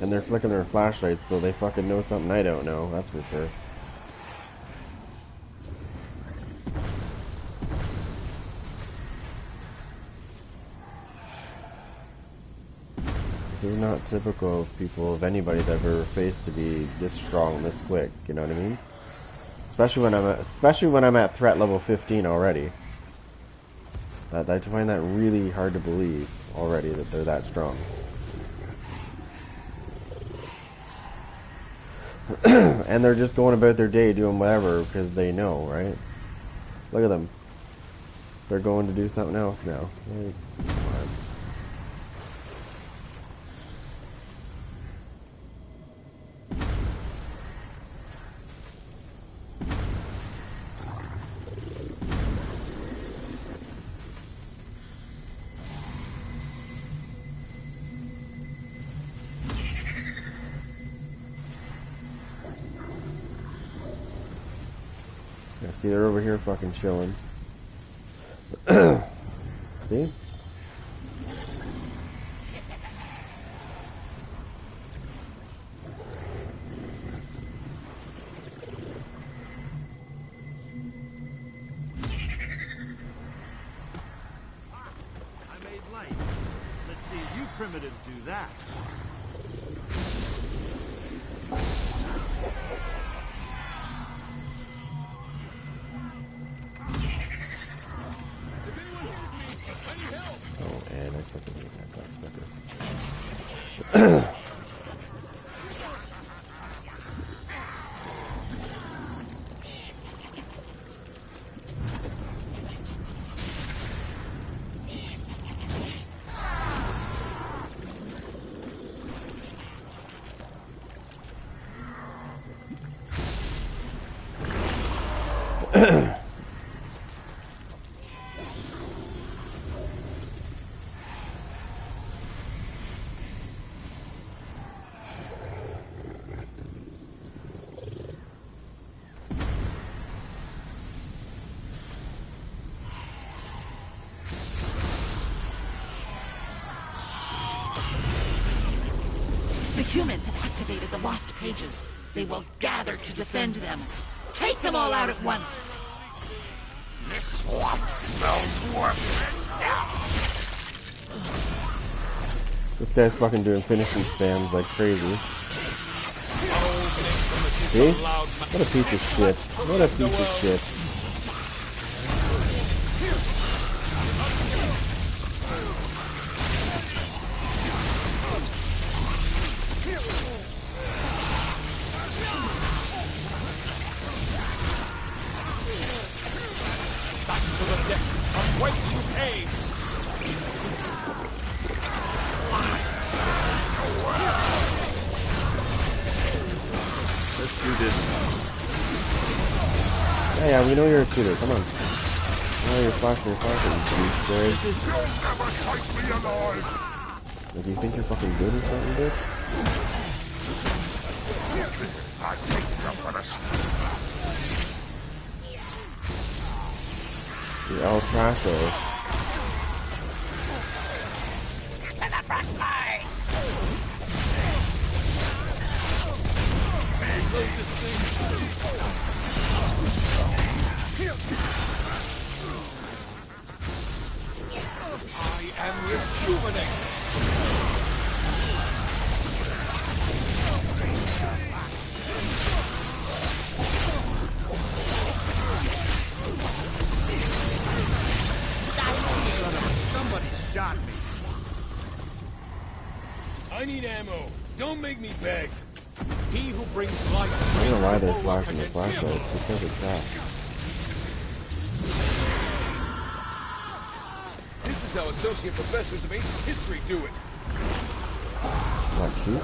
And they're flicking their flashlights, so they fucking know something I don't know, that's for sure. is not typical of people, of anybody that I've ever faced to be this strong, this quick. You know what I mean? Especially when I'm at threat level 15 already. I find that really hard to believe already that they're that strong. And they're just going about their day doing whatever because they know, right? Look at them. They're going to do something else now. Like, come on. Yeah, see, they're over here fucking chilling. See? I made light. Let's see you primitives do that. The humans have activated the lost pages. They will gather to defend them. Take them all out at once. This one smells worse. This guy's fucking doing finishing spams like crazy. See? What a piece of shit. What a piece of shit. Let's do this. Yeah, we know you're a shooter. Come on. Oh, you're flashing, you scared. Do you think you're fucking good or something, bitch? You're all trash, though. I am rejuvenated. Somebody shot me. I need ammo. Don't make me beg. He who brings light. I don't know why they're flashing the flashlights. Because it's trash. This is how associate professors of ancient history do it. What, shoot?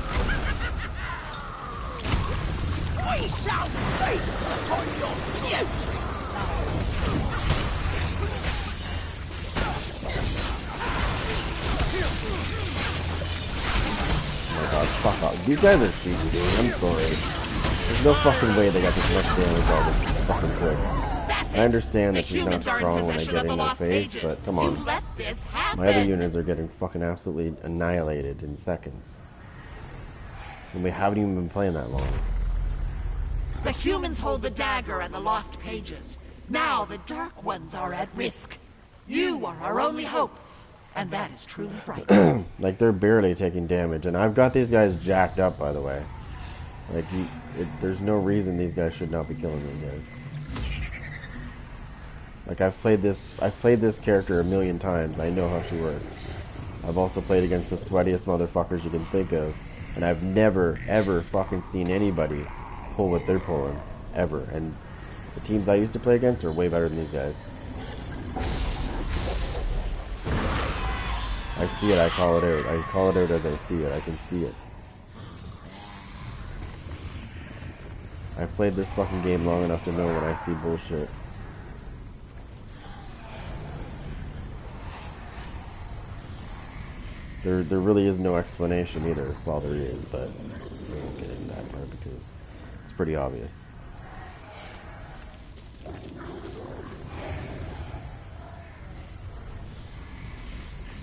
We shall feast upon your putrid soul. Oh my god, fuck off. These guys are cheating, dude. I'm sorry. There's no fucking way they got this much damage all this fucking quick. I understand that she's not strong when I get in their face, but come on. My other units are getting fucking absolutely annihilated in seconds. And we haven't even been playing that long. The humans hold the dagger and the lost pages. Now the Dark Ones are at risk. You are our only hope. and that is truly frightening. Like, they're barely taking damage, and I've got these guys jacked up, by the way. Like, there's no reason these guys should not be killing these guys. Like, I've played this character a million times. I know how she works. I've also played against the sweatiest motherfuckers you can think of, and I've never, ever fucking seen anybody pull what they're pulling. Ever. And the teams I used to play against are way better than these guys. I see it, I call it out. I call it out as I see it. I can see it. I've played this fucking game long enough to know when I see bullshit. There really is no explanation either. Well, there is, but we won't get into that part because it's pretty obvious.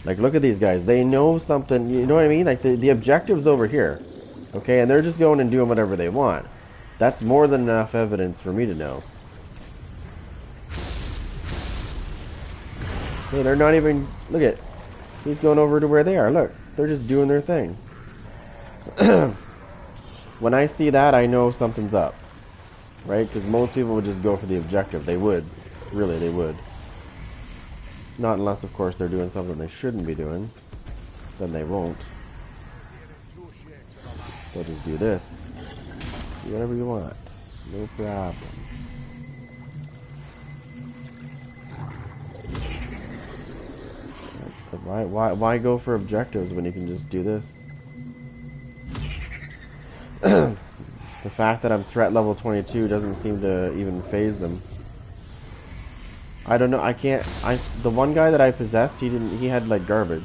Like, look at these guys. They know something, you know what I mean? Like, the objective's over here. Okay, and they're just going and doing whatever they want. That's more than enough evidence for me to know. Hey, they're not even, look at, he's going over to where they are. Look, they're just doing their thing. When I see that, I know something's up. Right? Because most people would just go for the objective. They would. Really, they would. Not unless, of course, they're doing something they shouldn't be doing. Then they won't. They'll just do this. Do whatever you want. No problem. Why go for objectives when you can just do this? The fact that I'm threat level 22 doesn't seem to even faze them. I don't know, I can't, the one guy that I possessed, he had like garbage.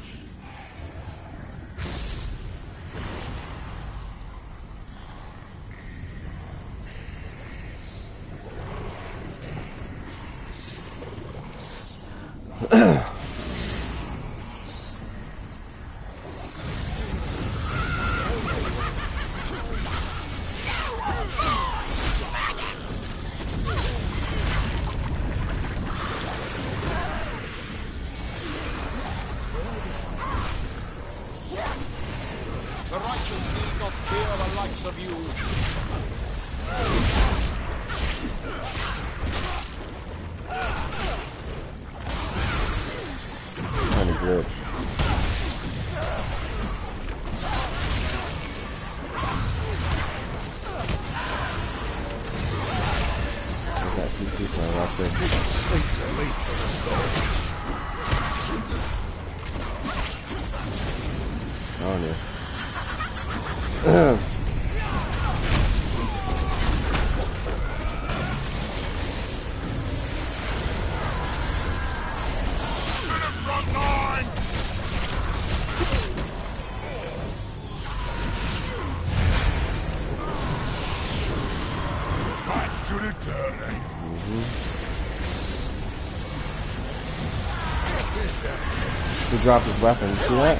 He dropped his weapon. See that?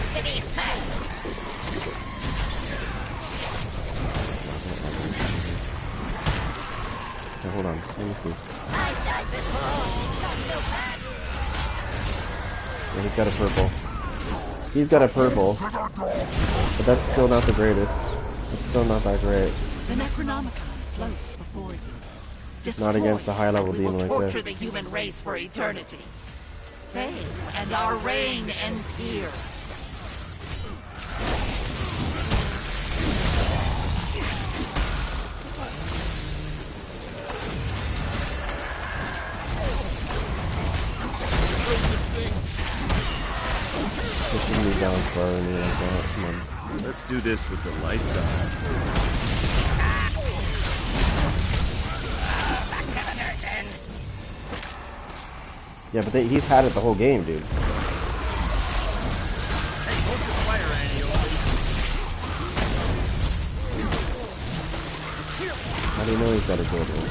Okay, hold on. Let me see. Yeah, he's got a purple. He's got a purple. But that's still not the greatest. It's still not that great. The Necronomicon floats before you. Destroy Not against a high-level and we demon will like torture this. the human race for eternity. Fade, and our reign ends here. Pushing me down far and me like that. Come on. Let's do this with the lights on. Yeah, but he's had it the whole game, dude. How do you know he's got a gold one?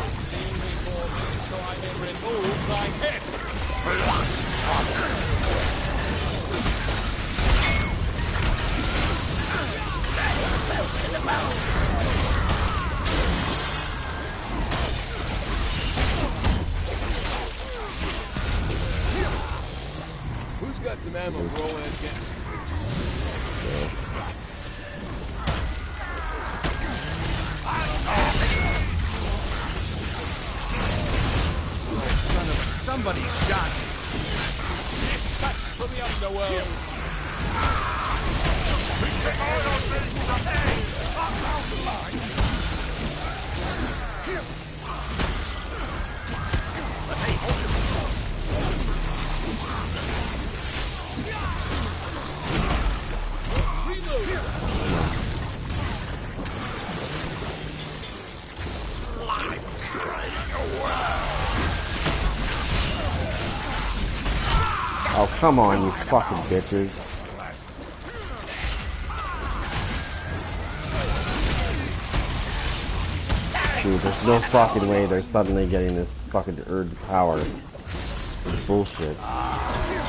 Who's got some ammo for old Aunt Cat. Son of a... Somebody shot me. Put me up, Noel. Oh, come on, you fucking bitches. Dude, there's no fucking way they're suddenly getting this fucking urge power. It's bullshit. I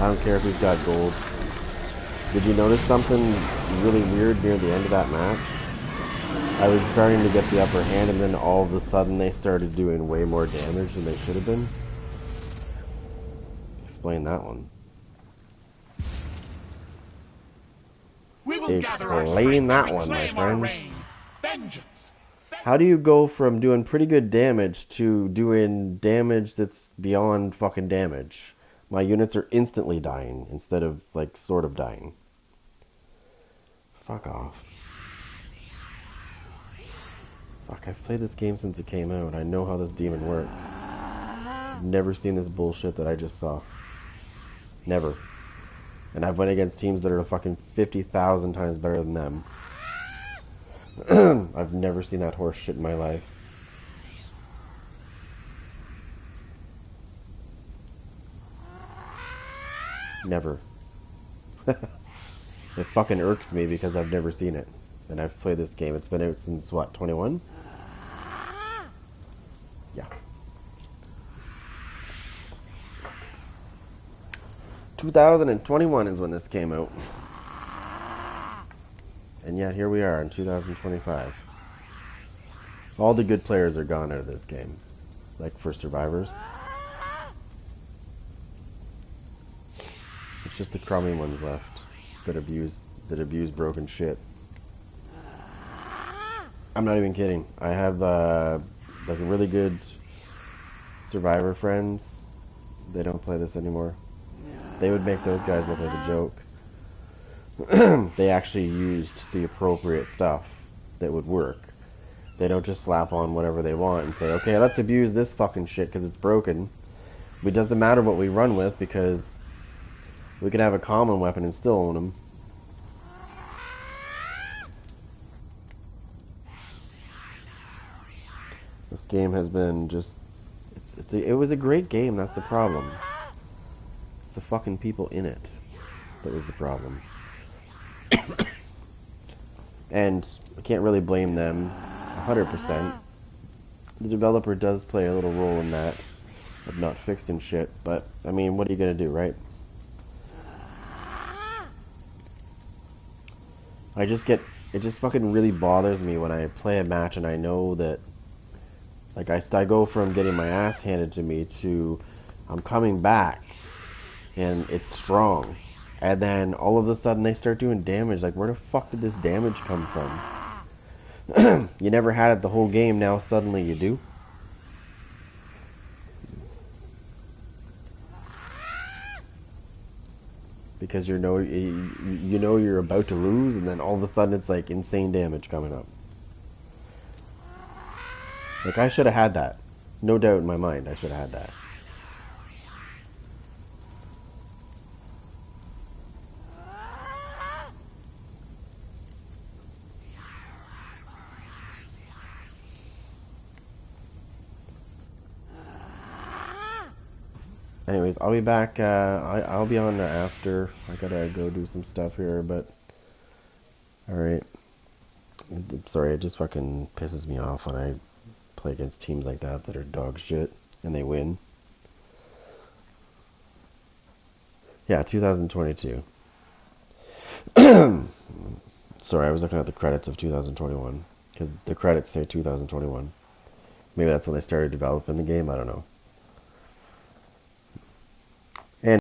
don't care if he's got gold. Did you notice something really weird near the end of that match? I was starting to get the upper hand, and then all of a sudden they started doing way more damage than they should have been. Explain that one. Explain that one, my friend. Vengeance. How do you go from doing pretty good damage to doing damage that's beyond fucking damage? My units are instantly dying instead of, like, sort of dying. Fuck off. Fuck, I've played this game since it came out. I know how this demon works. I've never seen this bullshit that I just saw. Never. And I've went against teams that are fucking 50,000 times better than them. I've never seen that horse shit in my life. Never. It fucking irks me because I've never seen it. And I've played this game. It's been out since, what, 21? Yeah. 2021 is when this came out. And yet here we are in 2025. All the good players are gone out of this game. Like for survivors. It's just the crummy ones left that abuse broken shit. I'm not even kidding. I have like really good survivor friends. They don't play this anymore. They would make those guys look like a joke. They actually used the appropriate stuff that would work. They don't just slap on whatever they want and say, okay, let's abuse this fucking shit because it's broken. It doesn't matter what we run with because we can have a common weapon and still own them. This game has been just... it was a great game, that's the problem. It's the fucking people in it that was the problem. And I can't really blame them 100%. The developer does play a little role in that, of not fixing shit, but, I mean, what are you gonna do, right? It just fucking really bothers me when I play a match and I know that, like, I go from getting my ass handed to me to I'm coming back and it's strong. And then all of a sudden they start doing damage. Like, where the fuck did this damage come from? You never had it the whole game, now suddenly you do. Because you know you're about to lose, and then all of a sudden it's like insane damage coming up. Like, I should have had that. No doubt in my mind, I should have had that. Anyways, I'll be back, I'll be on after. I gotta go do some stuff here, but... Alright. I'm sorry, it just fucking pisses me off when I play against teams like that that are dog shit, and they win. Yeah, 2022. Sorry, I was looking at the credits of 2021, because the credits say 2021. Maybe that's when they started developing the game, I don't know.